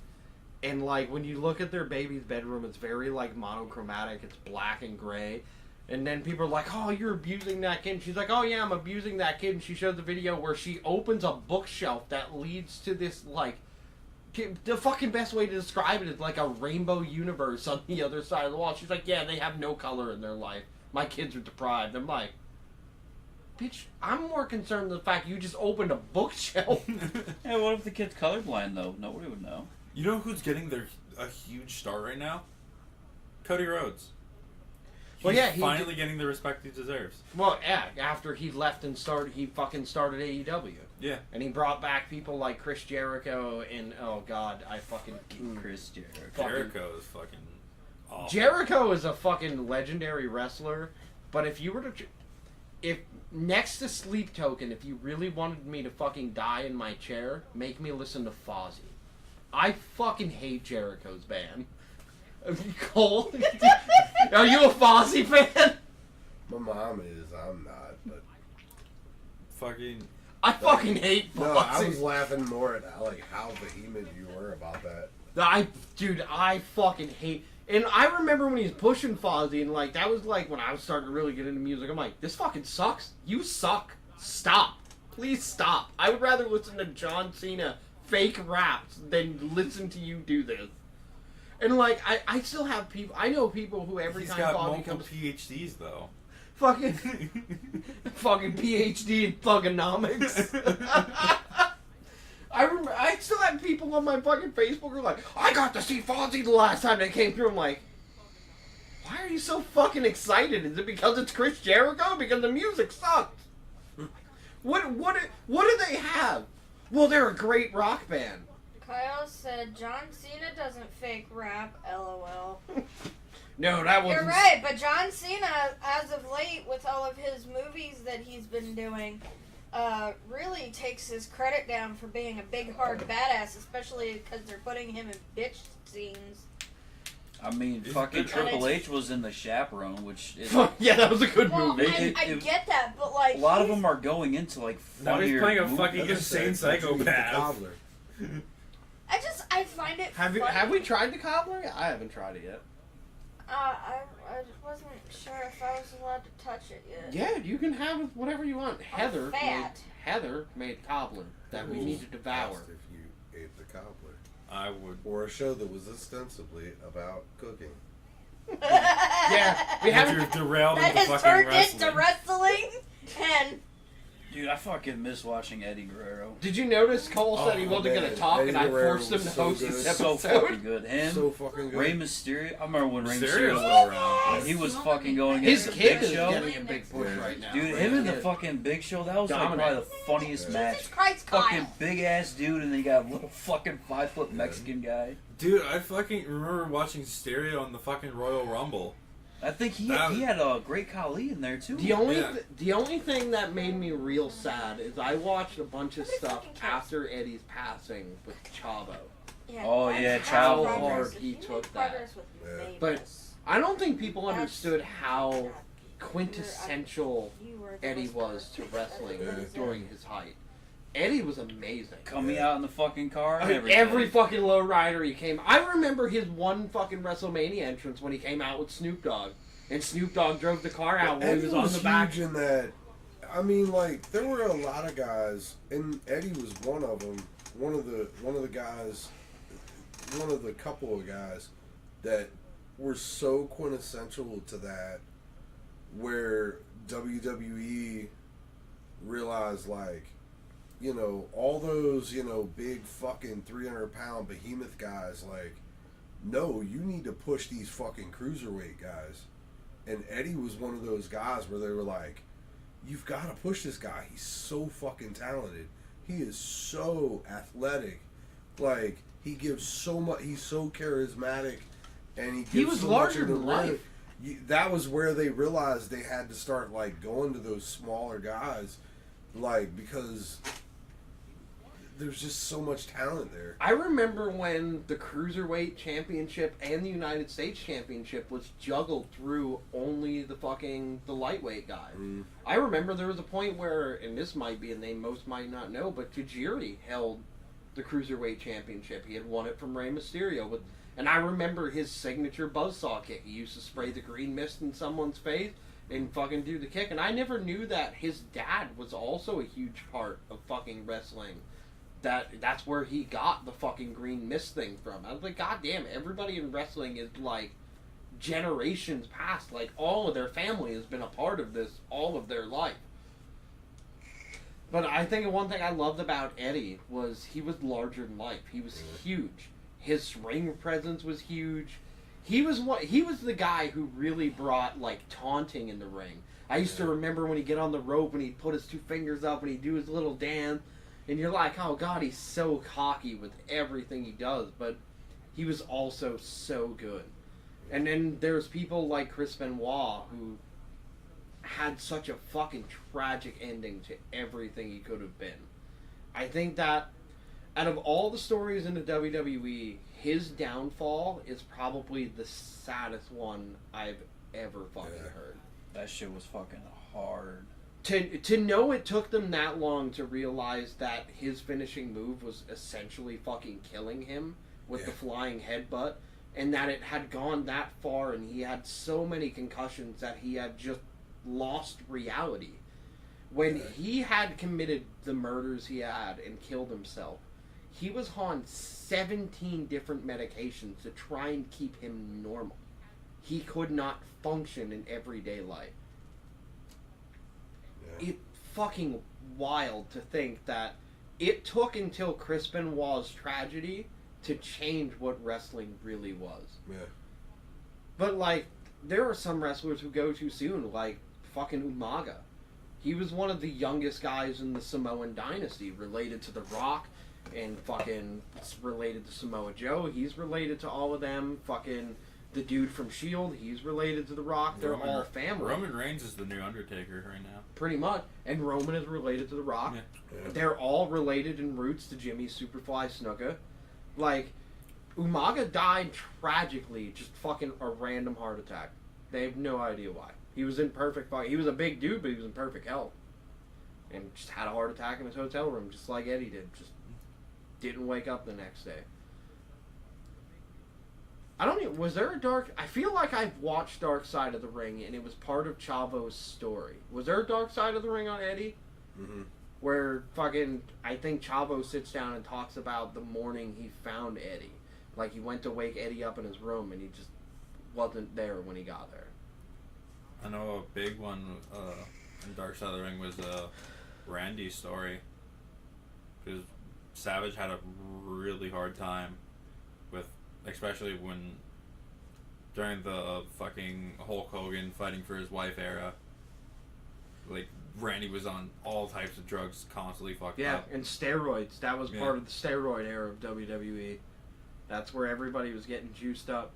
And, like, when you look at their baby's bedroom, it's very, like, monochromatic. It's black and gray. And then people are like, oh, you're abusing that kid. And she's like, oh, yeah, I'm abusing that kid. And she shows a video where she opens a bookshelf that leads to this, like... The fucking best way to describe it is like a rainbow universe on the other side of the wall. She's like, yeah, they have no color in their life. My kids are deprived. I'm like... Bitch, I'm more concerned with the fact you just opened a bookshelf. Yeah, what if the kid's colorblind, though? Nobody would know. You know who's getting a huge star right now? Cody Rhodes. Well, He's yeah, he finally getting the respect he deserves. Well, yeah, after he left and he fucking started AEW. Yeah. And he brought back people like Chris Jericho and, oh god, I fucking... Chris Jericho. Jericho is fucking awful. Jericho is a fucking legendary wrestler, but if you were to... If next to Sleep Token, if you really wanted me to fucking die in my chair, make me listen to Fozzy. I fucking hate Jericho's band. Cole, are you a Fozzy fan? My mom is. I'm not. But Fucking... I fucking hate Fozzy. no, I was laughing more at like how vehement you were about that. Dude, I fucking hate... And I remember when he was pushing Fozzy, and like that was like when I was starting to really get into music. I'm like, this fucking sucks. You suck. Stop. Please stop. I would rather listen to John Cena fake raps than listen to you do this. And like, I still have people... I know people who every He's time got Fozzy multiple comes... PhDs, though. Fucking... fucking PhD in fucking-nomics. I still have people on my fucking Facebook who are like, I got to see Fozzy the last time they came through. I'm like, why are you so fucking excited? Is it because it's Chris Jericho? Because the music sucked. What do they have? Well, they're a great rock band. Kyle said John Cena doesn't fake rap, lol. No, that wasn't... You're right, but John Cena, as of late, with all of his movies that he's been doing, really takes his credit down for being a big, hard badass, especially because they're putting him in bitch scenes. I mean, fucking Triple H was in The Chaperone, which is... Yeah, that was a good Well, movie. I get that, but like... A lot of them are going into, like, Now he's funnier playing a movies. fucking insane psychopath. Cobbler. I find it Have funny. we tried the cobbler? I haven't tried it yet. I wasn't sure if I was allowed to touch it yet. Yeah, you can have whatever you want. Heather fat. made cobbler that we need to devour. Asked if you ate the cobbler. I would... Or a show that was ostensibly about cooking. Yeah, we If haven't. you're derailed That into has fucking turned wrestling. into wrestling, and Dude, I fucking miss watching Eddie Guerrero. Did you notice Cole said he wasn't man, going to talk, Eddie and I Guerrero forced him to was so host good. this So episode? fucking good. Him, So fucking good. Rey Mysterio. I remember when Rey Mysterio's Mysterio was still around. when he was fucking going His against the kid Big is Show. getting a big push right now. Dude, him and the fucking Big Show, that was like Dominant. probably the funniest match. Jesus Christ, Kyle. Fucking big ass dude, and then you got a little fucking 5-foot Mexican guy. Dude, I fucking remember watching Stereo on the fucking Royal Rumble. I think he That- had a great Khali in there too. The only Yeah. the only thing that made me real sad is I watched a bunch of How many stuff fucking cats? after Eddie's passing with Chavo. Yeah, Oh, that's yeah, how Chavo. progress- hard if he you took make that. progress with Yeah. Mavis, I don't think people That's- understood how God, quintessential you were the Eddie worst was to person. wrestling Yeah. during his height. Eddie was amazing. Coming out in the fucking car. And Every everything. fucking lowrider he came. I remember his one fucking WrestleMania entrance when he came out with Snoop Dogg, and Snoop Dogg drove the car out while he was on the back. huge in that. I mean, like there were a lot of guys, and Eddie was one of them. One of the guys, one of the couple of guys that were so quintessential to that, where WWE realized, like, you know, all those, you know, big fucking 300-pound behemoth guys, like, no, you need to push these fucking cruiserweight guys. And Eddie was one of those guys where they were like, you've got to push this guy. He's so fucking talented. He is so athletic. Like, he gives so much. He's so charismatic. And he gives was so larger much in the than life. ring. That was where they realized they had to start, like, going to those smaller guys. Like, because there's just so much talent there. I remember when the Cruiserweight Championship and the United States Championship was juggled through only the lightweight guys. I remember there was a point where, and this might be a name most might not know, but Tajiri held the Cruiserweight Championship. He had won it from Rey Mysterio. And I remember his signature buzzsaw kick. He used to spray the green mist in someone's face and fucking do the kick. And I never knew that his dad was also a huge part of fucking wrestling. That's where he got the fucking green mist thing from. I was like, God damn, everybody in wrestling is like generations past. Like, all of their family has been a part of this all of their life. But I think one thing I loved about Eddie was he was larger than life. He was huge. His ring presence was huge. He was the guy who really brought like taunting in the ring. I used to remember when he'd get on the rope and he'd put his two fingers up and he'd do his little dance. And you're like, oh God, he's so cocky with everything he does, but he was also so good. And then there's people like Chris Benoit who had such a fucking tragic ending to everything he could have been. I think that out of all the stories in the WWE, his downfall is probably the saddest one I've ever fucking heard. That shit was fucking hard. To know it took them that long to realize that his finishing move was essentially fucking killing him with the flying headbutt, and that it had gone that far and he had so many concussions that he had just lost reality. When he had committed the murders he had and killed himself, he was on 17 different medications to try and keep him normal. He could not function in everyday life. It's fucking wild to think that it took until Chris Benoit's tragedy to change what wrestling really was. Yeah. But, like, there are some wrestlers who go too soon, like fucking Umaga. He was one of the youngest guys in the Samoan dynasty, related to The Rock, and fucking related to Samoa Joe. He's related to all of them. Fucking the dude from S.H.I.E.L.D., he's related to The Rock. They're all family. Roman Reigns is the new Undertaker right now. Pretty much. And Roman is related to The Rock. Yeah. They're all related in roots to Jimmy Superfly Snuka. Like, Umaga died tragically, just fucking a random heart attack. They have no idea why. He was in perfect fucking... He was a big dude, but he was in perfect health. And just had a heart attack in his hotel room, just like Eddie did. Just didn't wake up the next day. I don't even... Was there a Dark... I feel like I've watched Dark Side of the Ring, and it was part of Chavo's story. Was there a Dark Side of the Ring on Eddie? Mm-hmm. Where fucking... I think Chavo sits down and talks about the morning he found Eddie. Like, he went to wake Eddie up in his room, and he just wasn't there when he got there. I know a big one in Dark Side of the Ring was Randy's story. Because Savage had a really hard time with... Especially when... During the fucking Hulk Hogan fighting for his wife era. Like, Randy was on all types of drugs, constantly fucked up. Yeah, and steroids. That was part of the steroid era of WWE. That's where everybody was getting juiced up.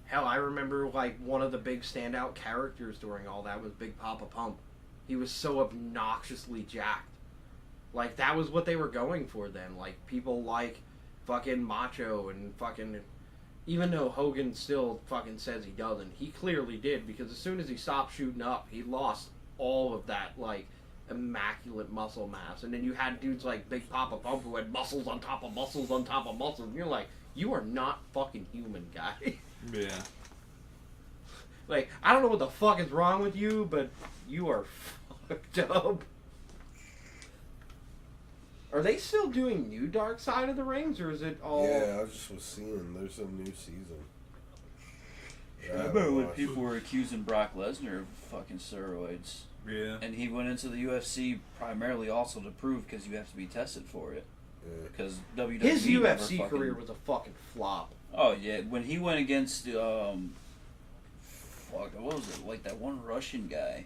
Hell, I remember, like, one of the big standout characters during all that was Big Papa Pump. He was so obnoxiously jacked. Like, that was what they were going for then. Like, people like fucking Macho and fucking... Even though Hogan still fucking says he doesn't, he clearly did, because as soon as he stopped shooting up, he lost all of that, like, immaculate muscle mass. And then you had dudes like Big Papa Pump who had muscles on top of muscles on top of muscles. And you're like, you are not fucking human, guy. Yeah. Like, I don't know what the fuck is wrong with you, but you are fucked up. Are they still doing new Dark Side of the Rings, or is it all... Yeah, I just was seeing there's a new season. I remember when people were accusing Brock Lesnar of fucking steroids. Yeah. And he went into the UFC primarily also to prove, because you have to be tested for it. Because WWE His UFC never fucking... career was a fucking flop. Oh, yeah. When he went against... fuck, what was it? Like that one Russian guy.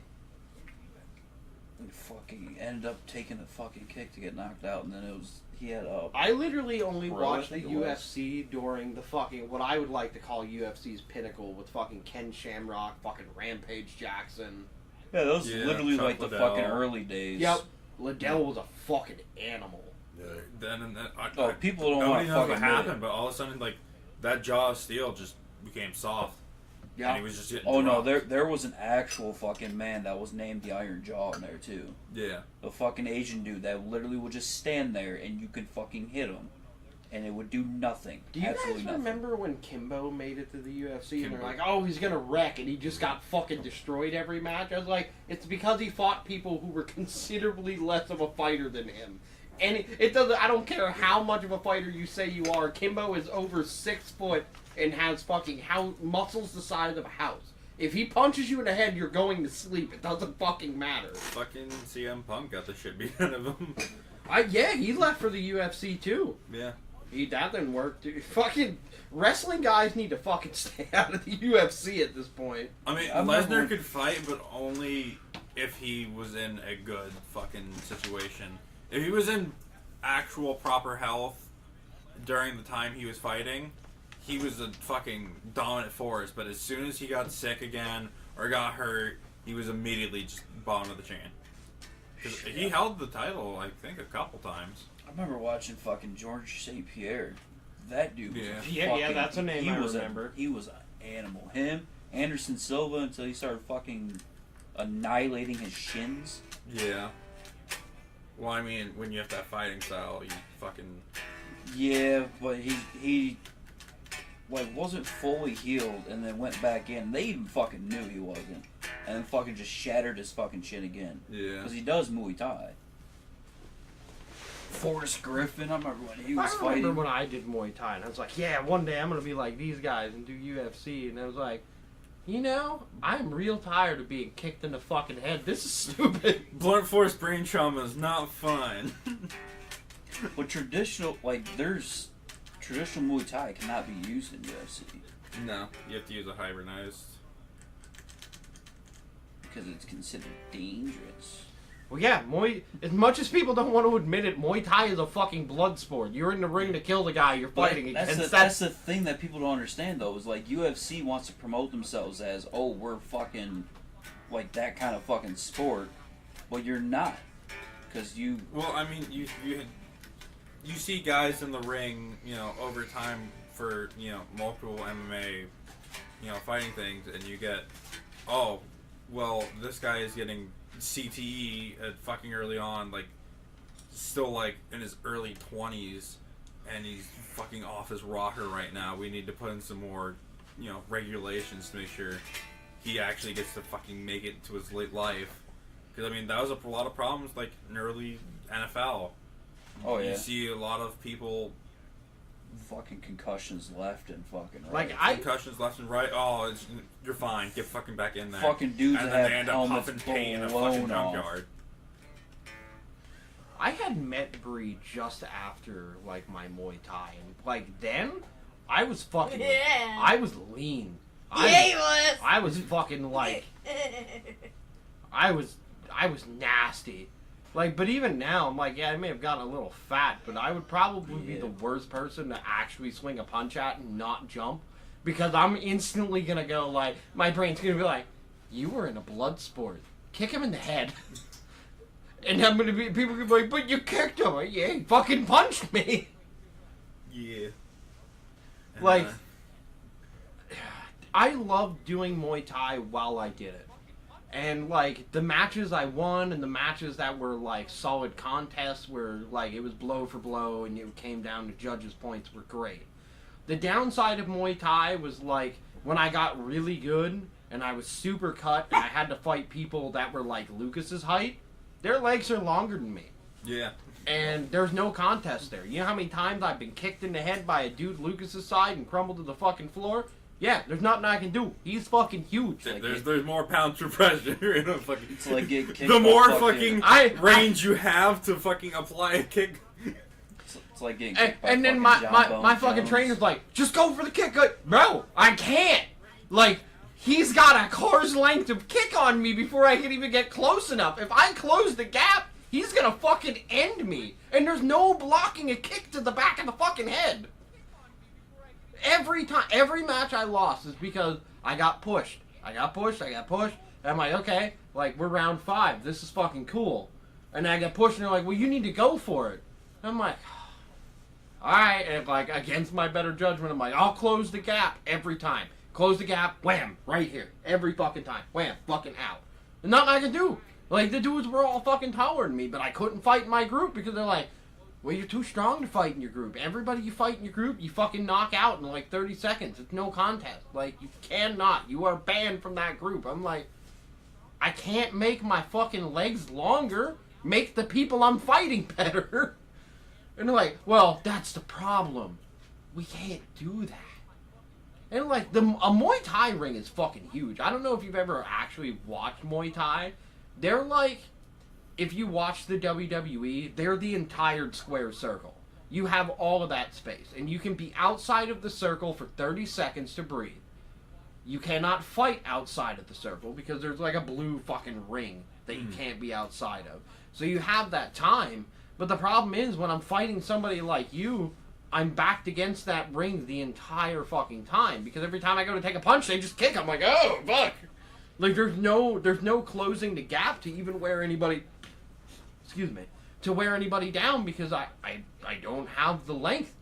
He fucking ended up taking a fucking kick to get knocked out, and then he had a. I literally only Bro, watched I the think it was. UFC during the fucking, what I would like to call UFC's pinnacle with fucking Ken Shamrock, fucking Rampage Jackson. Yeah, those Yeah, literally Chuck like the Liddell. fucking early days. Yep. Liddell was a fucking animal. Yeah. Then and then, Oh, people don't nobody want to knows fucking what admit happened, it. but all of a sudden, like that jaw of steel just became soft, and Yeah. he was just getting. Oh no, dropped. there was an actual fucking man that was named the Iron Jaw in there too. Yeah. A fucking Asian dude that literally would just stand there and you could fucking hit him, and it would do nothing. Do you Absolutely guys nothing. remember when Kimbo made it to the UFC and they're Kimbo. like, oh, he's gonna wreck, and he just got fucking destroyed every match? I was like, it's because he fought people who were considerably less of a fighter than him. And it doesn't, I don't care how much of a fighter you say you are, Kimbo is over 6 foot and has fucking muscles the size of a house. If he punches you in the head, you're going to sleep. It doesn't fucking matter. Fucking CM Punk got the shit beat out of him. Yeah, he left for the UFC too. Yeah. That didn't work, dude. Fucking wrestling guys need to fucking stay out of the UFC at this point. I mean, I remember- Lesnar could fight, but only if he was in a good fucking situation. If he was in actual proper health during the time he was fighting, he was a fucking dominant force. But as soon as he got sick again or got hurt, he was immediately just bottom of the chain. 'Cause he held the title, I think, a couple times. I remember watching fucking George St. Pierre. That dude was Yeah. a Yeah, fucking, that's a name he I was remember. He was an animal. Him, Anderson Silva, until he started fucking annihilating his shins. Yeah. Well, I mean, when you have that fighting style, you fucking... Yeah, but he like wasn't fully healed and then went back in. They even fucking knew he wasn't, and then fucking just shattered his fucking chin again. Yeah. Because he does Muay Thai. Forrest Griffin, I remember when he was I remember fighting. when I did Muay Thai, and I was like, yeah, one day I'm going to be like these guys and do UFC. And I was like, you know, I'm real tired of being kicked in the fucking head. This is stupid. Blunt force brain trauma is not fun. But traditional, like, there's traditional Muay Thai cannot be used in UFC No, you have to use a hybridized. because it's considered dangerous. Well, yeah, as much as people don't want to admit it, Muay Thai is a fucking blood sport. You're in the ring to kill the guy you're fighting against. That's the thing that people don't understand, though, is like UFC wants to promote themselves as, oh, we're fucking like that kind of fucking sport, but you're not, because you. Well, I mean, you see guys in the ring, you know, over time for, you know, multiple MMA, you know, fighting things, and you get, oh, well, this guy is getting CTE at fucking early on, like, still, like, in his early 20s, and he's fucking off his rocker right now. We need to put in some more, you know, regulations to make sure he actually gets to fucking make it to his late life. Because, I mean, that was a lot of problems, like, in early NFL. Oh yeah. You see a lot of people, Fucking concussions left and fucking Like, right. concussions left and right. Oh, you're fine. Get fucking back in there. Fucking dudes and that then have they end up helmets huffing paint in a blown fucking off. junkyard. I had met Bree just after, like, my Muay Thai. And, like, then, I was fucking... Yeah. I was lean. Yeah, he was. I was fucking, like... I was nasty. Like, but even now, I'm like, yeah, I may have gotten a little fat, but I would probably be Yeah. the worst person to actually swing a punch at and not jump. Because I'm instantly gonna go, like, my brain's gonna be like, you were in a blood sport. Kick him in the head. And I'm gonna be, people gonna be like, but you kicked him. Like, yeah, he fucking punched me. Yeah. And, Like, I loved doing Muay Thai while I did it. And, like, the matches I won and the matches that were, like, solid contests where, like, it was blow for blow and it came down to judges' points were great. The downside of Muay Thai was, like, when I got really good and I was super cut and I had to fight people that were, like, Lucas's height, their legs are longer than me. yeah. And there's no contest there. You know how many times I've been kicked in the head by a dude Lucas's side and crumbled to the fucking floor? Yeah, there's nothing I can do. He's fucking huge. Like, There's more pounds per pressure in a fucking. It's like getting kicked the by more fucking range I- you have to fucking apply a kick. It's like getting and, kicked by and then fucking my John my Bones fucking Jones. trainer's like, just go for the kick. Like, bro, I can't. Like, he's got a car's length of kick on me before I can even get close enough. If I close the gap, he's gonna fucking end me. And there's no blocking a kick to the back of the fucking head. Every time, every match I lost is because I got pushed. I got pushed. And I'm like, okay, like, we're round 5. This is fucking cool. And I get pushed, and they're like, well, you need to go for it. And I'm like, alright. And, like, against my better judgment, I'm like, I'll close the gap every time. Close the gap, wham, right here. Every fucking time. Wham, fucking out. And nothing I can do. Like, the dudes were all fucking taller than me, but I couldn't fight in my group because they're like, well, you're too strong to fight in your group. Everybody you fight in your group, you fucking knock out in like 30 seconds. It's no contest. Like, you cannot. You are banned from that group. I'm like, I can't make my fucking legs longer. Make the people I'm fighting better. And they're like, well, that's the problem. We can't do that. And like, a Muay Thai ring is fucking huge. I don't know if you've ever actually watched Muay Thai. They're like, if you watch the WWE, they're the entire square circle. You have all of that space. And you can be outside of the circle for 30 seconds to breathe. You cannot fight outside of the circle because there's like a blue fucking ring that you can't be outside of. So you have that time. But the problem is, when I'm fighting somebody like you, I'm backed against that ring the entire fucking time. Because every time I go to take a punch, they just kick. I'm like, oh, fuck. Like, there's no closing the gap to even wear anybody... Excuse me. To wear anybody down because I don't have the length.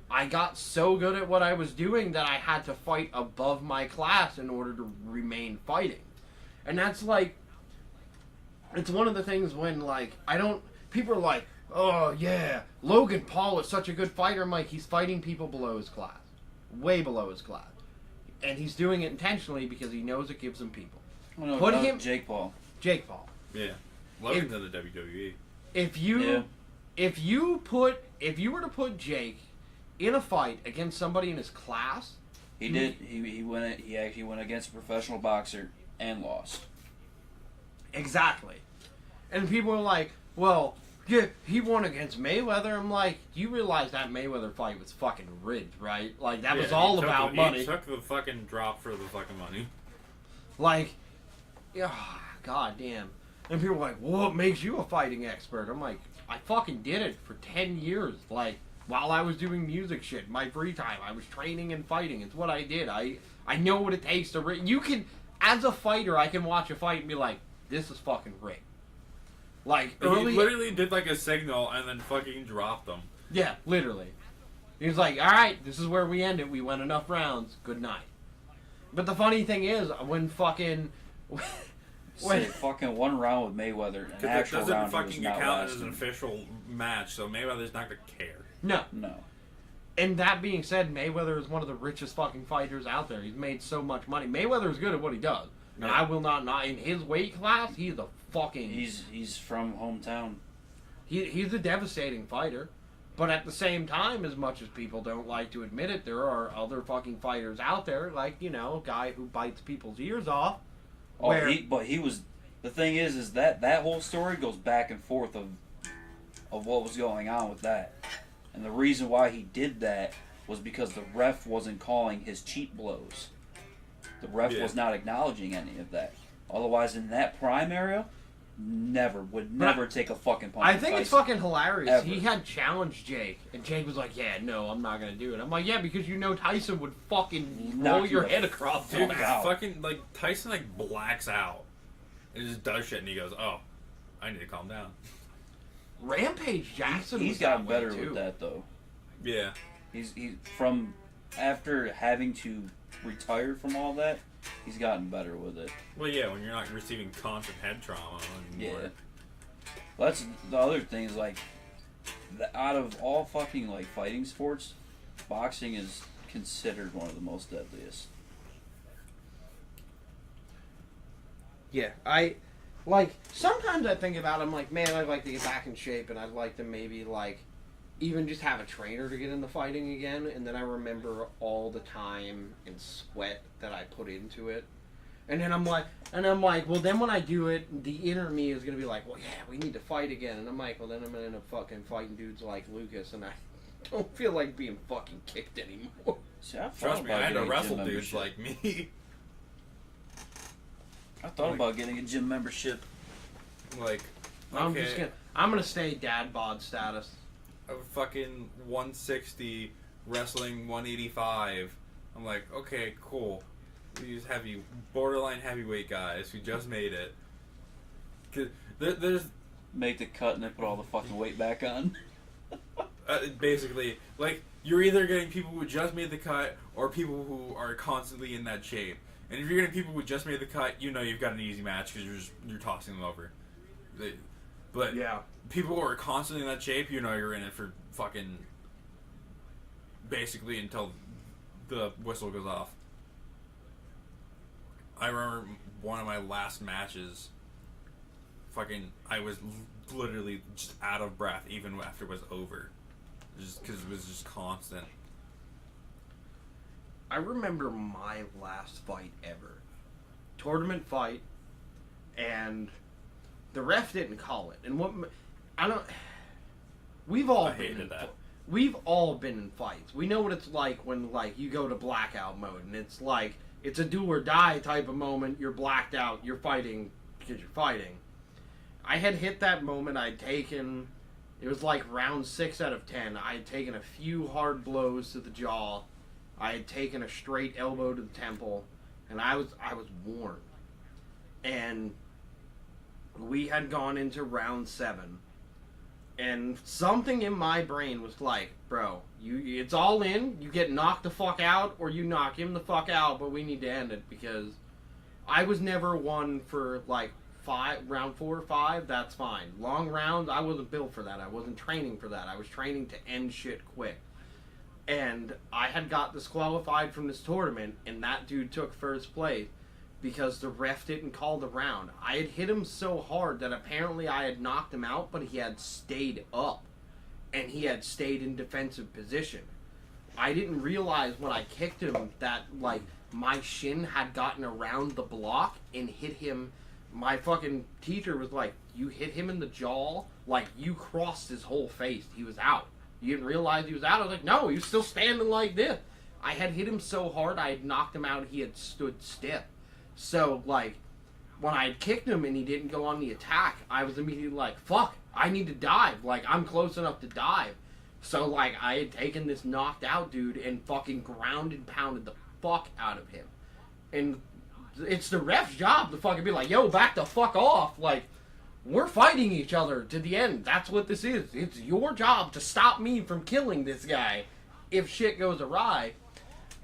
I got so good at what I was doing that I had to fight above my class in order to remain fighting. And that's like... It's one of the things when, like, people are like, oh, yeah, Logan Paul is such a good fighter. I'm like, he's fighting people below his class. Way below his class. And he's doing it intentionally because he knows it gives him people. Oh, no, Put him... Jake Paul. Jake Paul. Yeah. Logan's in the WWE. If you were to put Jake in a fight against somebody in his class... He did. He actually went against a professional boxer and lost. Exactly. And people are like, well, yeah, he won against Mayweather. I'm like, you realize that Mayweather fight was fucking rigged, right? Like, that was all about money. He took the fucking drop for the fucking money. Like, yeah, god damn. And people are like, well, what makes you a fighting expert? I'm like, I fucking did it for 10 years. Like, while I was doing music shit, my free time, I was training and fighting. It's what I did. I know what it takes to rig. You can, as a fighter, I can watch a fight and be like, this is fucking rigged. Like, early... He literally did like a signal and then fucking dropped them. Yeah, literally. He was like, alright, this is where we end it. We went enough rounds. Good night. But the funny thing is, when fucking... Say fucking one round with Mayweather, an actual round doesn't fucking not count lasting. as an official match, so Mayweather's not gonna care. No. No. And that being said, Mayweather is one of the richest fucking fighters out there. He's made so much money. Mayweather is good at what he does. And Yeah. I will not in his weight class, he's a fucking... He's from hometown. He's a devastating fighter. But at the same time, as much as people don't like to admit it, there are other fucking fighters out there, like, you know, a guy who bites people's ears off. Oh, Where- he was. The thing is that whole story goes back and forth of what was going on with that, and the reason why he did that was because the ref wasn't calling his cheat blows. The ref was not acknowledging any of that. Otherwise, in that prime area, would never take a fucking punch. I think it's fucking hilarious. Ever. He had challenged Jake, and Jake was like, yeah, no, I'm not going to do it. I'm like, yeah, because you know Tyson would fucking roll Knock your you head the across the Dude, Fuck back. out. fucking, like, Tyson, like, blacks out. And just does shit, and he goes, oh, I need to calm down. Rampage Jackson He's was gotten that way, better too. with that though. Yeah. He's from after having to retire from all that, he's gotten better with it. Well, yeah, when you're not receiving constant head trauma anymore. Yeah. Well, that's the other thing is like, out of all fucking like fighting sports, boxing is considered one of the most deadliest. Yeah, like, sometimes I think about it, I'm like, man, I'd like to get back in shape, and I'd like to maybe, like, even just have a trainer to get into fighting again, and then I remember all the time and sweat that I put into it. And then I'm like, well, then when I do it, the inner me is going to be like, well, yeah, we need to fight again. And I'm like, well, then I'm going to end up fucking fighting dudes like Lucas, and I don't feel like being fucking kicked anymore. See, I Trust me, I had to wrestle dudes like me. I thought about getting a gym membership. Like, I'm okay, just I'm gonna stay dad bod status. a fucking 160 wrestling 185. I'm like, okay, cool. These borderline heavyweight guys who just made it. 'Cause there's Make the cut and then put all the fucking weight back on. basically, like, you're either getting people who just made the cut or people who are constantly in that shape. And if you're getting people who just made the cut, you know you've got an easy match because you're tossing them over. But Yeah. people who are constantly in that shape, you know you're in it for fucking basically until the whistle goes off. I remember one of my last matches, I was literally just out of breath even after it was over. Just because it was just constant. I remember my last fight ever. Tournament fight, and the ref didn't call it. And we've all I been hated in, that. We've all been in fights. We know what it's like when you go to blackout mode, and it's like it's a do or die type of moment. You're blacked out. You're fighting because you're fighting. I had hit that moment. I'd taken. It was like round 6 out of 10. I had taken a few hard blows to the jaw. I had taken a straight elbow to the temple, and I was worn. And we had gone into round 7, and something in my brain was like, bro, it's all in. You get knocked the fuck out, or you knock him the fuck out, but we need to end it, because I was never one for like round 4 or 5. That's fine. Long rounds, I wasn't built for that. I wasn't training for that. I was training to end shit quick. And I had got disqualified from this tournament, and that dude took first place because the ref didn't call the round. I had hit him so hard that apparently I had knocked him out, but he had stayed up, and he had stayed in defensive position. I didn't realize when I kicked him that, like, my shin had gotten around the block and hit him. My fucking teacher was like, you hit him in the jaw, like, you crossed his whole face. He was out. You didn't realize he was out? I was like, no, he was still standing like this. I had hit him so hard, I had knocked him out, he had stood stiff. So, like, when I had kicked him and he didn't go on the attack, I was immediately like, fuck, I need to dive. Like, I'm close enough to dive. So, like, I had taken this knocked out dude and fucking ground and pounded the fuck out of him. And it's the ref's job to fucking be like, yo, back the fuck off. Like, we're fighting each other to the end. That's what this is. It's your job to stop me from killing this guy if shit goes awry.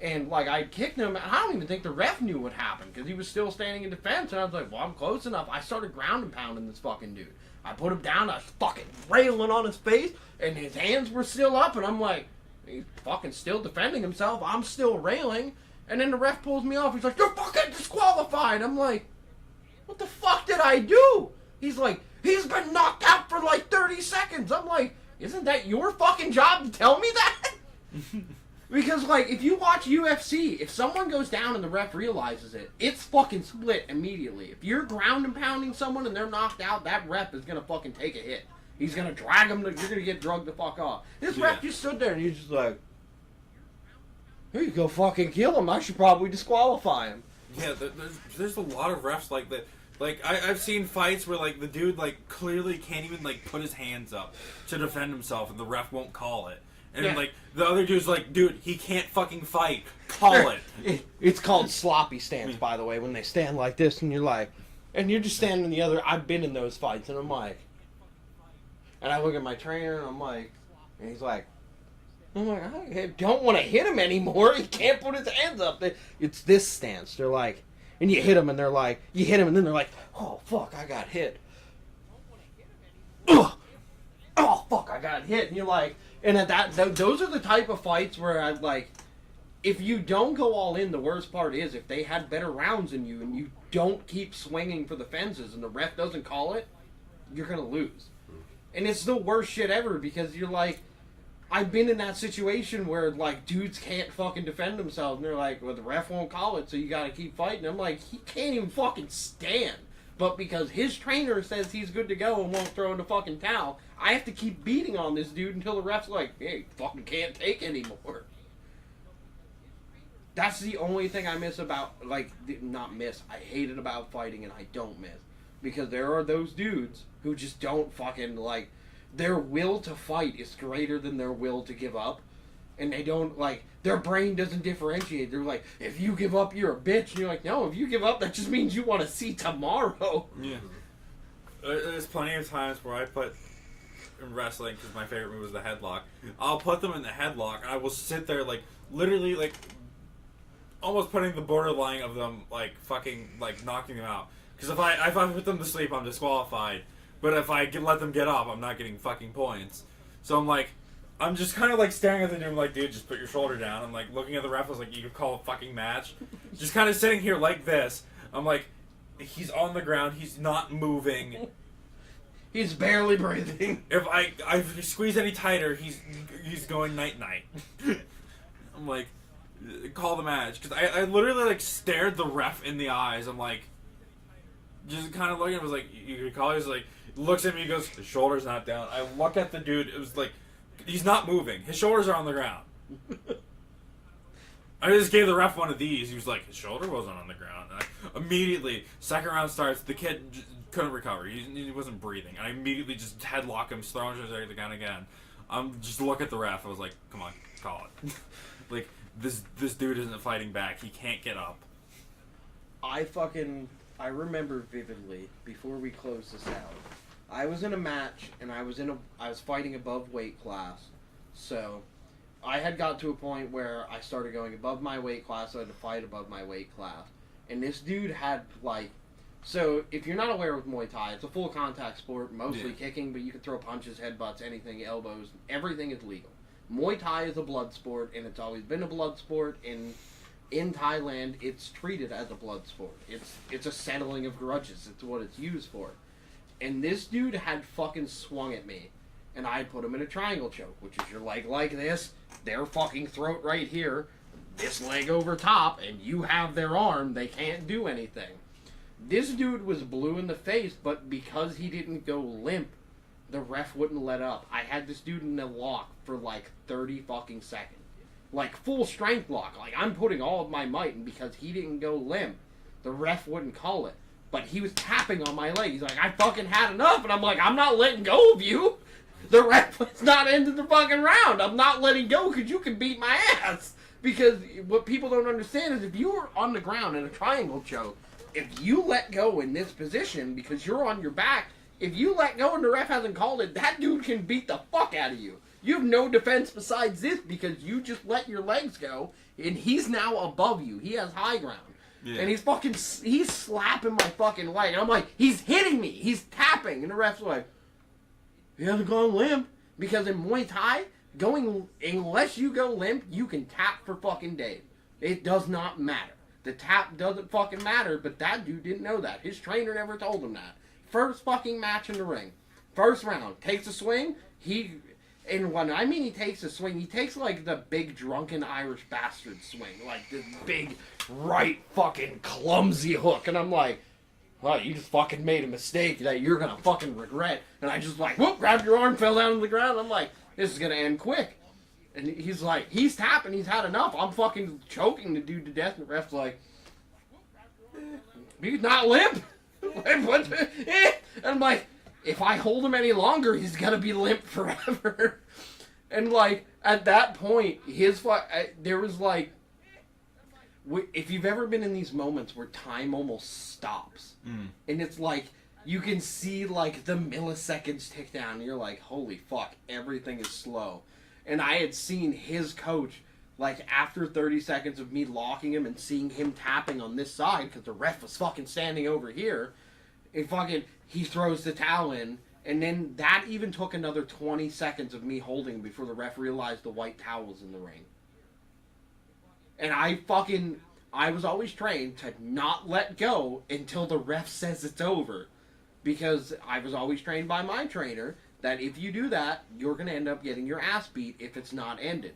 And, like, I kicked him, and I don't even think the ref knew what happened, because he was still standing in defense, and I was like, well, I'm close enough. I started ground and pounding this fucking dude. I put him down, I was fucking railing on his face, and his hands were still up, and I'm like, he's fucking still defending himself. I'm still railing, and then the ref pulls me off. He's like, you're fucking disqualified. I'm like, what the fuck did I do? He's like, he's been knocked out for like 30 seconds. I'm like, isn't that your fucking job to tell me that? Because, like, if you watch UFC, if someone goes down and the ref realizes it, it's fucking split immediately. If you're ground and pounding someone and they're knocked out, that ref is going to fucking take a hit. He's going to drag them, you're going to get drugged the fuck off. This ref just stood there and he's just like, here you go, fucking kill him. I should probably disqualify him. Yeah, there's a lot of refs like that. Like, I've seen fights where, like, the dude, like, clearly can't even, like, put his hands up to defend himself, and the ref won't call it. And, Yeah. like, the other dude's like, dude, he can't fucking fight. Call it. It's called sloppy stance, by the way, when they stand like this, and you're like, and you're just standing the other. I've been in those fights, and I'm like, and I look at my trainer, and I'm like, and he's like, I don't want to hit him anymore. He can't put his hands up. It's this stance. They're like, and you hit him, and they're like, you hit him, and then they're like, oh fuck, I got hit. Ugh. Oh fuck, I got hit, and you're like, and at those are the type of fights where I like, if you don't go all in, the worst part is if they had better rounds than you, and you don't keep swinging for the fences, and the ref doesn't call it, you're gonna lose. And it's the worst shit ever, because you're like, I've been in that situation where, like, dudes can't fucking defend themselves, and they're like, well, the ref won't call it, so you gotta keep fighting. I'm like, he can't even fucking stand. But because his trainer says he's good to go and won't throw in the fucking towel, I have to keep beating on this dude until the ref's like, hey, fucking can't take anymore. That's the only thing I miss about, like, not miss, I hate it about fighting and I don't miss. Because there are those dudes who just don't fucking, like, their will to fight is greater than their will to give up. And they don't, like, their brain doesn't differentiate. They're like, if you give up, you're a bitch. And you're like, no, if you give up, that just means you want to see tomorrow. Yeah. There's plenty of times where I put in wrestling, because my favorite move is the headlock. I'll put them in the headlock, and I will sit there, like, literally, like, almost putting the borderline of them, like, fucking, like, knocking them out. Because if I put them to sleep, I'm disqualified. But if I let them get up, I'm not getting fucking points. So I'm like, I'm just kind of like staring at the dude, like, dude, just put your shoulder down. I'm like looking at the ref, I was like, you could call a fucking match. Just kind of sitting here like this. I'm like, he's on the ground, he's not moving. He's barely breathing. If I squeeze any tighter, he's going night night. I'm like, call the match, because I literally like stared the ref in the eyes. I'm like, just kind of looking. I was like, you could call. He's like, looks at me, he goes, his shoulder's not down. I look at the dude. It was like, he's not moving. His shoulders are on the ground. I just gave the ref one of these. He was like, his shoulder wasn't on the ground. And I immediately, second round starts, the kid couldn't recover. He wasn't breathing. I immediately just headlock him, throw him to the ground again. Just look at the ref. I was like, come on, call it. Like, this dude isn't fighting back. He can't get up. I remember vividly, before we close this out, I was in a match, and I was fighting above weight class, so I had got to a point where I started going above my weight class, so I had to fight above my weight class. And this dude had, like, so if you're not aware with Muay Thai, it's a full contact sport, mostly kicking, but you can throw punches, headbutts, anything, elbows, everything is legal. Muay Thai is a blood sport, and it's always been a blood sport. In Thailand, it's treated as a blood sport. It's a settling of grudges. It's what it's used for. And this dude had fucking swung at me, and I put him in a triangle choke, which is your leg like this, their fucking throat right here, this leg over top, and you have their arm. They can't do anything. This dude was blue in the face, but because he didn't go limp, the ref wouldn't let up. I had this dude in a lock for like 30 fucking seconds. Like, full strength lock. Like, I'm putting all of my might, and because he didn't go limp, the ref wouldn't call it. But he was tapping on my leg. He's like, I fucking had enough. And I'm like, I'm not letting go of you. The ref was not ending the fucking round. I'm not letting go because you can beat my ass. Because what people don't understand is if you are on the ground in a triangle choke, if you let go in this position because you're on your back, if you let go and the ref hasn't called it, that dude can beat the fuck out of you. You have no defense besides this because you just let your legs go, and he's now above you. He has high ground. Yeah. And he's slapping my fucking leg. And I'm like, he's hitting me. He's tapping. And the ref's like, he hasn't gone limp. Because in Muay Thai, unless you go limp, you can tap for fucking days. It does not matter. The tap doesn't fucking matter, but that dude didn't know that. His trainer never told him that. First fucking match in the ring. First round. Takes a swing. And when I mean he takes a swing, he takes like the big drunken Irish bastard swing. Like this big right fucking clumsy hook. And I'm like, well, you just fucking made a mistake that you're gonna fucking regret. And I just like, whoop, grabbed your arm, fell down on the ground. I'm like, this is gonna end quick. And he's like, he's tapping, he's had enough. I'm fucking choking the dude to death. And the ref's like, he's not limp. And I'm like, if I hold him any longer, he's gonna be limp forever. And like at that point, there was like, if you've ever been in these moments where time almost stops, and it's like you can see like the milliseconds tick down, and you're like, holy fuck, everything is slow. And I had seen his coach, like after 30 seconds of me locking him and seeing him tapping on this side because the ref was fucking standing over here. He throws the towel in, and then that even took another 20 seconds of me holding him before the ref realized the white towel was in the ring. And I was always trained to not let go until the ref says it's over. Because I was always trained by my trainer that if you do that, you're going to end up getting your ass beat if it's not ended.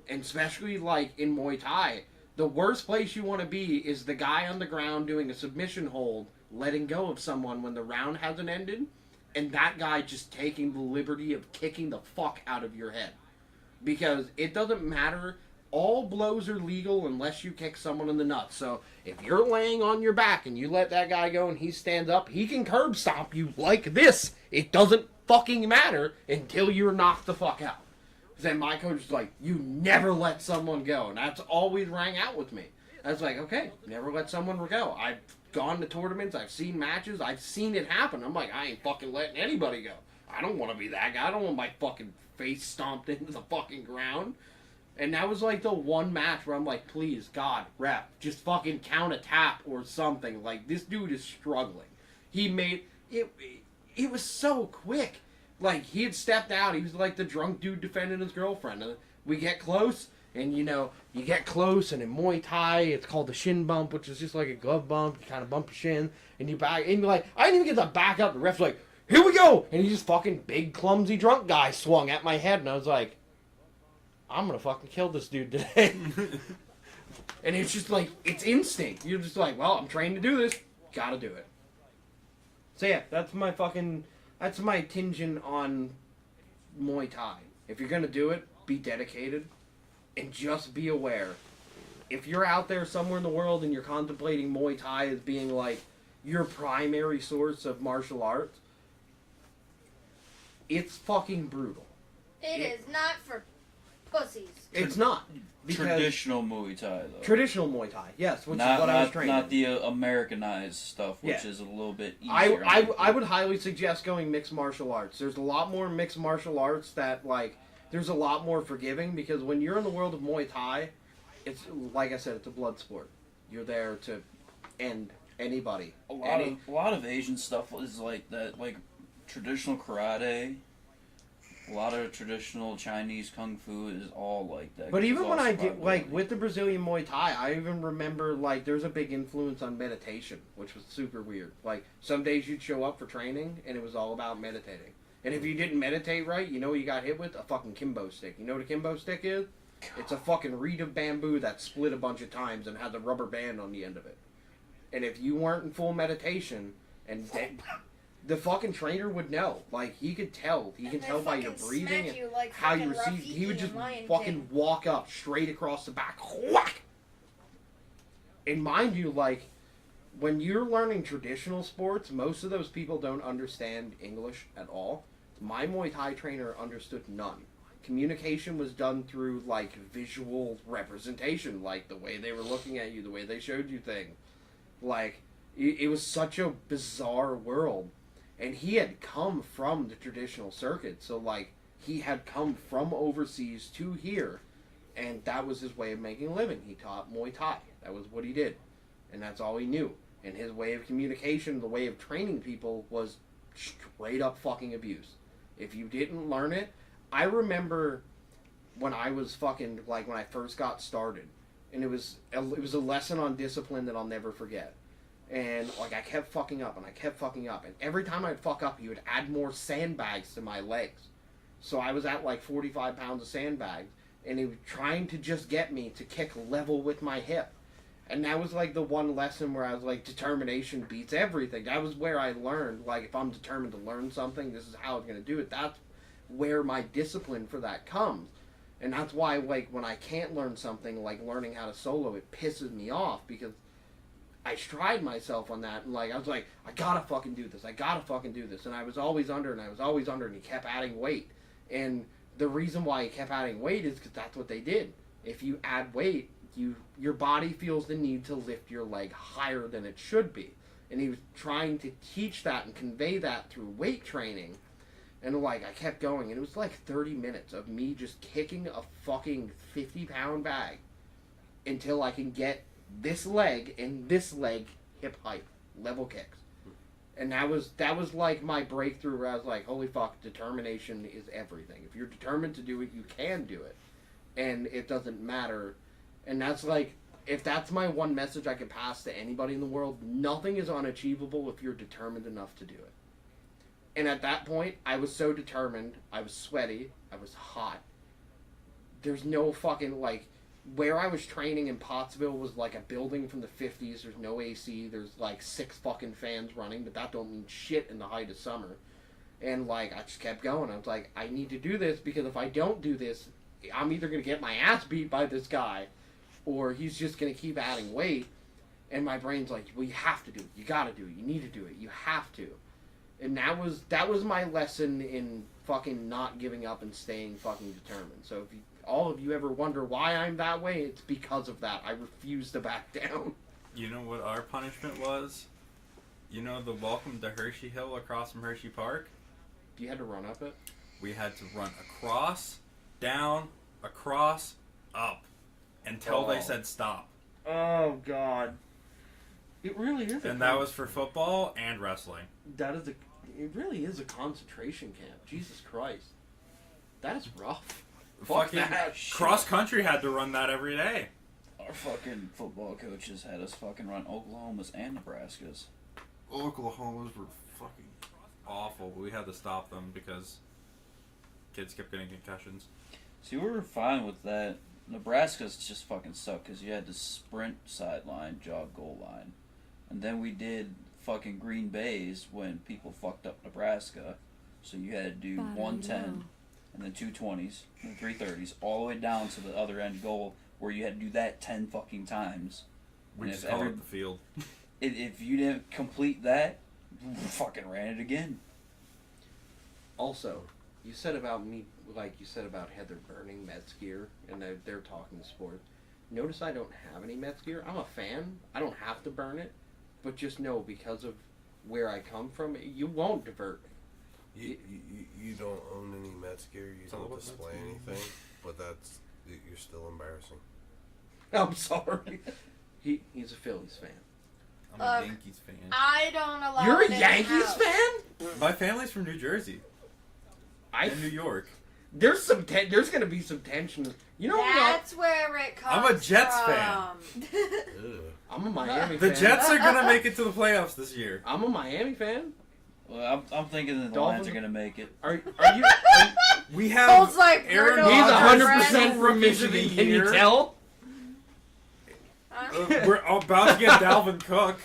And especially like in Muay Thai, the worst place you want to be is the guy on the ground doing a submission hold, letting go of someone when the round hasn't ended, and that guy just taking the liberty of kicking the fuck out of your head. Because it doesn't matter all blows are legal unless you kick someone in the nuts. So if you're laying on your back and you let that guy go and he stands up, he can curb stomp you like this. It doesn't fucking matter until you're knocked the fuck out. Then my coach was like, you never let someone go. And that's always rang out with me. I was like, okay, never let someone go. I've gone to tournaments. I've seen matches. I've seen it happen. I'm like, I ain't fucking letting anybody go. I don't want to be that guy. I don't want my fucking face stomped into the fucking ground. And that was like the one match where I'm like, please, God, ref, just fucking count a tap or something. Like, this dude is struggling. He made it. It was so quick. Like, he had stepped out. He was like the drunk dude defending his girlfriend. And we get close. And, you know, you get close, and in Muay Thai, it's called the shin bump, which is just like a glove bump. You kind of bump your shin, and you back, and you're like, I didn't even get to back up. The ref's like, here we go! And he just fucking big, clumsy, drunk guy swung at my head, and I was like, I'm gonna fucking kill this dude today. And it's just like, it's instinct. You're just like, well, I'm trained to do this. Gotta do it. So yeah, that's my contingent on Muay Thai. If you're gonna do it, be dedicated. And just be aware, if you're out there somewhere in the world and you're contemplating Muay Thai as being like your primary source of martial arts, it's fucking brutal. It is not for pussies. It's not. Traditional Muay Thai, though. Traditional Muay Thai, yes, which is what I was trained Not in. the Americanized stuff, which Yeah. is a little bit easier. I would highly suggest going mixed martial arts. There's a lot more mixed martial arts that, like, there's a lot more forgiving, because when you're in the world of Muay Thai, it's, like I said, it's a blood sport. You're there to end anybody. A lot of Asian stuff is like that, like traditional karate. A lot of traditional Chinese kung fu is all like that. But even It's when all I did, like, survivability. with the Brazilian Muay Thai, I even remember, like, there's a big influence on meditation, which was super weird. Like, some days you'd show up for training, and it was all about meditating. And if you didn't meditate right, you know what you got hit with? A fucking kimbo stick. You know what a kimbo stick is? It's a fucking reed of bamboo that's split a bunch of times and has a rubber band on the end of it. And if you weren't in full meditation, and the fucking trainer would know. Like, he could tell. He can they tell by your fucking breathing smack and you like how you fucking receive. He would Rafiki just in Lion fucking King. walk up straight across the back. Whack! And mind you, like, when you're learning traditional sports, most of those people don't understand English at all. My Muay Thai trainer understood none. Communication was done through, like, visual representation, like the way they were looking at you, the way they showed you things. Like, it was such a bizarre world. And he had come from the traditional circuit, so, like, he had come from overseas to here, and that was his way of making a living. He taught Muay Thai. That was what he did. And that's all he knew. And his way of communication, the way of training people, was straight up fucking abuse. If you didn't learn it, I remember when I was fucking, like, when I first got started, and it was a lesson on discipline that I'll never forget. And, like, I kept fucking up, and I kept fucking up, and every time I'd fuck up, he would add more sandbags to my legs. So I was at, like, 45 pounds of sandbags, and he was trying to just get me to kick level with my hip. And that was, like, the one lesson where I was like, determination beats everything. That was where I learned, like, if I'm determined to learn something, this is how I'm going to do it. That's where my discipline for that comes. And that's why, like, when I can't learn something, like learning how to solo, it pisses me off, because I tried myself on that, and, like, I was like, I gotta fucking do this, and I was always under, and he kept adding weight. And the reason why he kept adding weight is because that's what they did. If you add weight, your body feels the need to lift your leg higher than it should be. And he was trying to teach that and convey that through weight training. And, like, I kept going, and it was like 30 minutes of me just kicking a fucking 50-pound bag until I can get this leg and this leg hip height, level kicks. And that was like my breakthrough, where I was like, holy fuck, determination is everything. If you're determined to do it, you can do it. And it doesn't matter. And that's like, if that's my one message I could pass to anybody in the world, nothing is unachievable if you're determined enough to do it. And at that point, I was so determined, I was sweaty, I was hot. There's no fucking, like, where I was training in Pottsville was like a building from the 50s. There's no AC. There's like 6 fucking fans running, but that don't mean shit in the height of summer. And, like, I just kept going. I was like, I need to do this, because if I don't do this, I'm either going to get my ass beat by this guy, or he's just going to keep adding weight. And my brain's like, well, you have to do it. You got to do it. You need to do it. You have to. And that was my lesson in fucking not giving up and staying fucking determined. So if all of you ever wonder why I'm that way, it's because of that. I refuse to back down. You know what our punishment was? You know the welcome to Hershey Hill across from Hershey Park? You had to run up it? We had to run across, down, across, up, until they said stop. Oh, God. It really is. And that was for football and wrestling. It really is a concentration camp. Jesus Christ. That is rough. Fucking that. cross country had to run that every day. Our fucking football coaches had us fucking run Oklahoma's and Nebraska's. Oklahoma's were fucking awful, but we had to stop them because kids kept getting concussions. See, we were fine with that. Nebraska's just fucking sucked because you had to sprint sideline, jog goal line. And then we did fucking Green Bay's when people fucked up Nebraska. So you had to do 110 and then 220s and 330s all the way down to the other end goal where you had to do that 10 fucking times. We And just if called every- it the field. If you didn't complete that, you fucking ran it again. Also, you said about me, like you said about Heather burning Mets gear, and they're talking sport. Notice I don't have any Mets gear. I'm a fan. I don't have to burn it. But just know, because of where I come from, you won't divert me. You don't own any Mets gear. You So don't what display Mets anything. But you're still embarrassing. I'm sorry. He's a Phillies fan. I'm a Yankees fan. I don't allow You're it a in Yankees the house. fan? My family's from New Jersey and New York. There's there's gonna be some tension. You know what? That's where it comes I'm a Jets from. fan. I'm a Miami The fan. Jets are gonna make it to the playoffs this year. I'm a Miami fan. Well, I'm thinking that the Dolphins- Lions are gonna make it. Are you? We have Cole's like, Aaron we're He's going Rodgers. 100% from Rookies of the Michigan. Can you year. tell? We're about to get Dalvin Cook.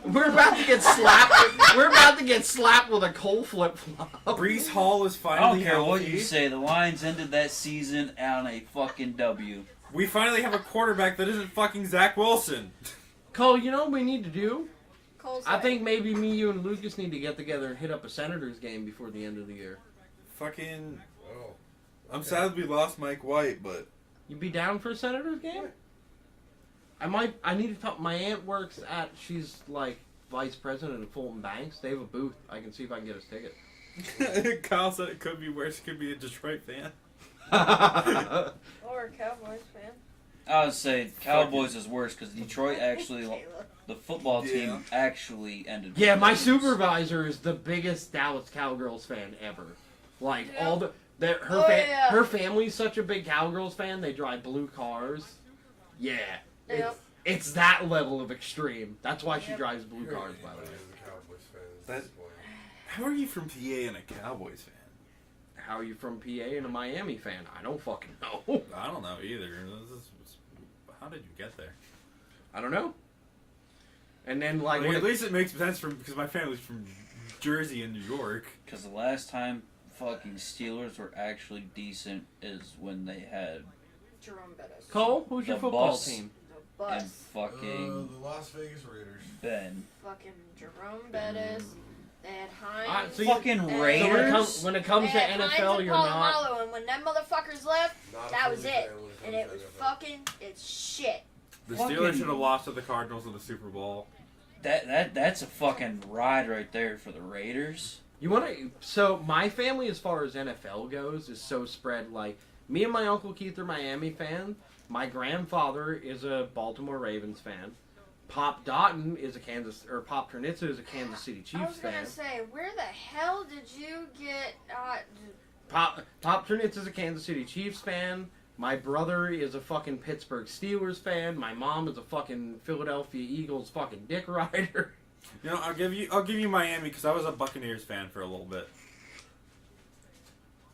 We're about to get slapped. We're about to get slapped with a coal flip flop. Brees Hall is I finally don't care what healthy. you say. The Lions ended that season on a fucking W. We finally have a quarterback that isn't fucking Zach Wilson. Cole, you know what we need to do? Cole's I like, think maybe me, you, and Lucas need to get together and hit up a Senators game before the end of the year. Fucking. Oh. I'm sad we lost Mike White, but You be down for a Senators game? I need to talk. My aunt works at. She's like vice president of Fulton Banks. They have a booth. I can see if I can get us tickets. Kyle said it could be worse. It could be a Detroit fan. or a Cowboys fan. I would say Cowboys is worse because Detroit actually, Kayla. the football Yeah. team actually ended. Yeah, with my wins. supervisor is the biggest Dallas Cowgirls fan ever. Like Yeah. all the her Oh, yeah. her family's such a big Cowgirls fan. They drive blue cars. Yeah, Yep. it's that level of extreme. That's why she Yep. drives blue cars, by the way. That- How are you from PA and a Cowboys fan? How are you from PA and a Miami fan? I don't fucking know. I don't know either. How did you get there? I don't know. And then like, Like, when at least it makes sense because my family's from Jersey and New York. Because the last time fucking Steelers were actually decent is when they had Jerome Bettis. Cole, who's your The football bus. team? The and bus. fucking the Las Vegas Raiders. Ben. Fucking Jerome Bettis. They had Hines. Alright, so you- Fucking So when it Raiders. When it comes they to had Hines NFL, and you're not. Polamalu, and when them motherfuckers left, Not a that was Philly it. fan when And comes it to was NFL. fucking, it's shit. The Fucking- Steelers should have lost to the Cardinals in the Super Bowl. That's a fucking ride right there for the Raiders. You want to? So my family, as far as NFL goes, is so spread. Like me and my uncle Keith are Miami fans. My grandfather is a Baltimore Ravens fan. Pop Dotton is a Pop Ternitza is a Kansas City I Chiefs was gonna fan. say, where the hell did you get? Pop Ternitza is a Kansas City Chiefs fan. My brother is a fucking Pittsburgh Steelers fan. My mom is a fucking Philadelphia Eagles fucking dick rider. You know, I'll give you Miami because I was a Buccaneers fan for a little bit.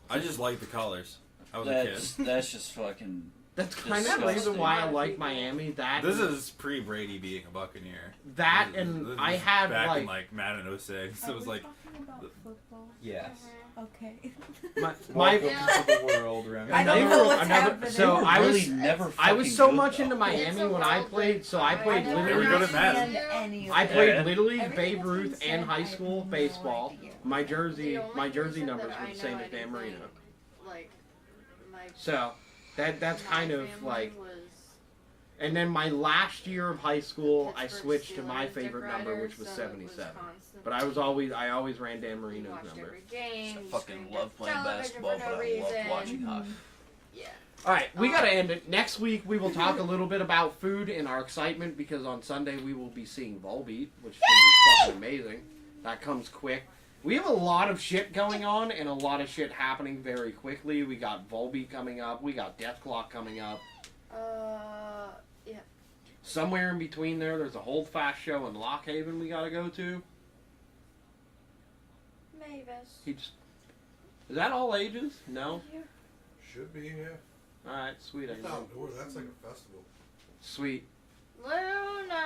I just like the colors. I was a kid. That's just fucking That's kind of the reason why I like Miami. This is pre-Brady being a Buccaneer. That This and is I had back in like Madden 06. It was like Yes. Okay. my Welcome to the world, Remy. I don't know what's happening. so I Really was never I was fucking so good, much though. into Miami when I played. So I played never Very Little good League. at Madden. I played Yeah. Little League, Everything Babe that's Ruth, been and said, high I have school no baseball. idea. My jersey The only numbers reason were that the I same know as Dan anything, Marino. Like, my So that's my kind of family like. was And then my last year of high school, I Pittsburgh switched to my Steelers favorite dick number, rider, which was so it 77. constant. But I always ran Dan Marino's Watched number. every game. I you fucking screamed love at playing television basketball, for no but I love reason. watching hockey. Yeah. All right, we gotta end it. Next week we will talk a little bit about food and our excitement because on Sunday we will be seeing Volbeat, which is gonna be fucking amazing. That comes quick. We have a lot of shit going on and a lot of shit happening very quickly. We got Volbeat coming up. We got Death Clock coming up. Yeah. Somewhere in between there's a Holdfast show in Lockhaven we gotta go to. Mavis. Is that all ages? No? Should be, yeah. Alright, sweet. I It's can go. outdoors. That's like a festival. Sweet. Luna.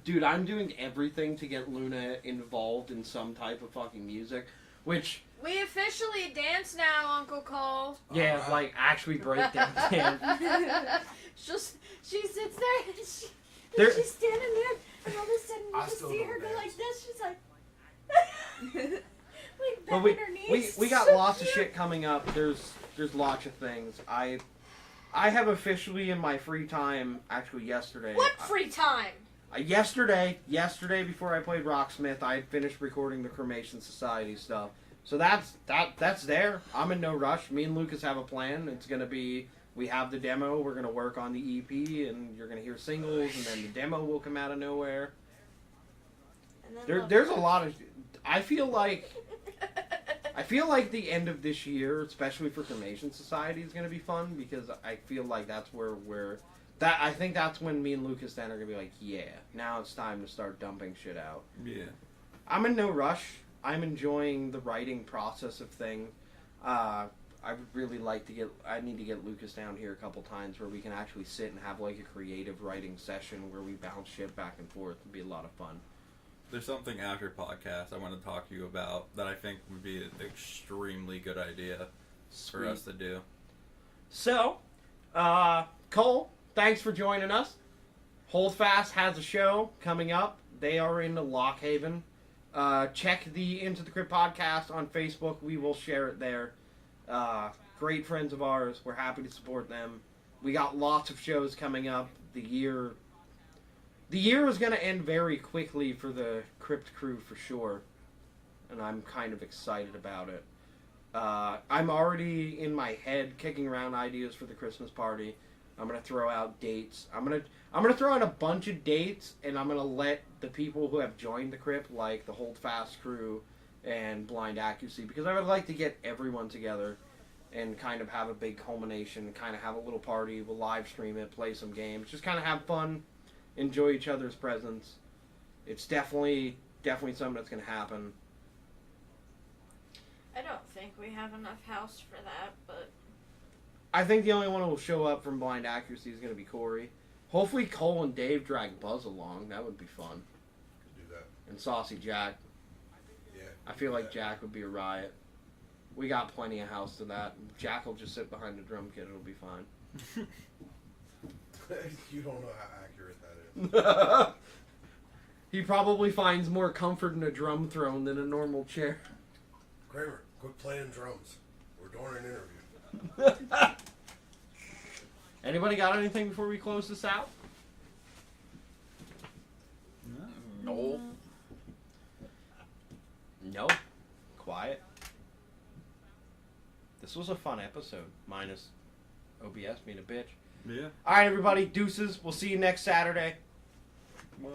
Dude, I'm doing everything to get Luna involved in some type of fucking music. Which, We officially dance now, Uncle Cole. yeah, Alright. like, actually break down dance. She sits there and There- she's standing there, and all of a sudden you I just still see don't her go dance. like this. She's like, like But bending her knees. we got So lots of cute. shit coming up. There's lots of things. I have officially in my free time, actually yesterday. What free time? Yesterday before I played Rocksmith, I had finished recording the Cremation Society stuff. So that's there. I'm in no rush. Me and Lucas have a plan. It's gonna be, we have the demo. We're gonna work on the EP, and you're gonna hear singles, and then the demo will come out of nowhere. And then There's a lot of. I feel like the end of this year, especially for Cremation Society, is gonna be fun because I feel like that's where I think that's when me and Lucas then are gonna be like, yeah, now it's time to start dumping shit out. Yeah. I'm in no rush. I'm enjoying the writing process of things. I would really like to I need to get Lucas down here a couple times where we can actually sit and have like a creative writing session where we bounce shit back and forth. It'd be a lot of fun. There's something after podcast I want to talk to you about that I think would be an extremely good idea for Sweet. us to do. So, Cole, thanks for joining us. Holdfast has a show coming up. They are in Lockhaven. Check the Into the Crypt podcast on Facebook. We will share it there. Great friends of ours. We're happy to support them. We got lots of shows coming up. The year is going to end very quickly for the Crypt crew for sure. And I'm kind of excited about it. I'm already in my head kicking around ideas for the Christmas party. I'm gonna throw out dates. I'm gonna throw out a bunch of dates, and I'm gonna let the people who have joined the Crypt, like the Holdfast crew and Blind Accuracy, because I would like to get everyone together and kind of have a big culmination, kind of have a little party. We'll live stream it, play some games, just kind of have fun, enjoy each other's presence. It's definitely something that's gonna happen. I don't think we have enough house for that, but I think the only one who will show up from Blind Accuracy is going to be Corey. Hopefully Cole and Dave drag Buzz along. That would be fun. Could do that. And Saucy Jack. Yeah. I feel like Jack would be a riot. We got plenty of house to that. Jack will just sit behind the drum kit. It'll be fine. You don't know how accurate that is. He probably finds more comfort in a drum throne than a normal chair. Kramer, quit playing drums. We're doing an interview. Anybody got anything before we close this out? No. No. Quiet. This was a fun episode, minus OBS being a bitch. Yeah. Alright, everybody, deuces. We'll see you next Saturday. Bye.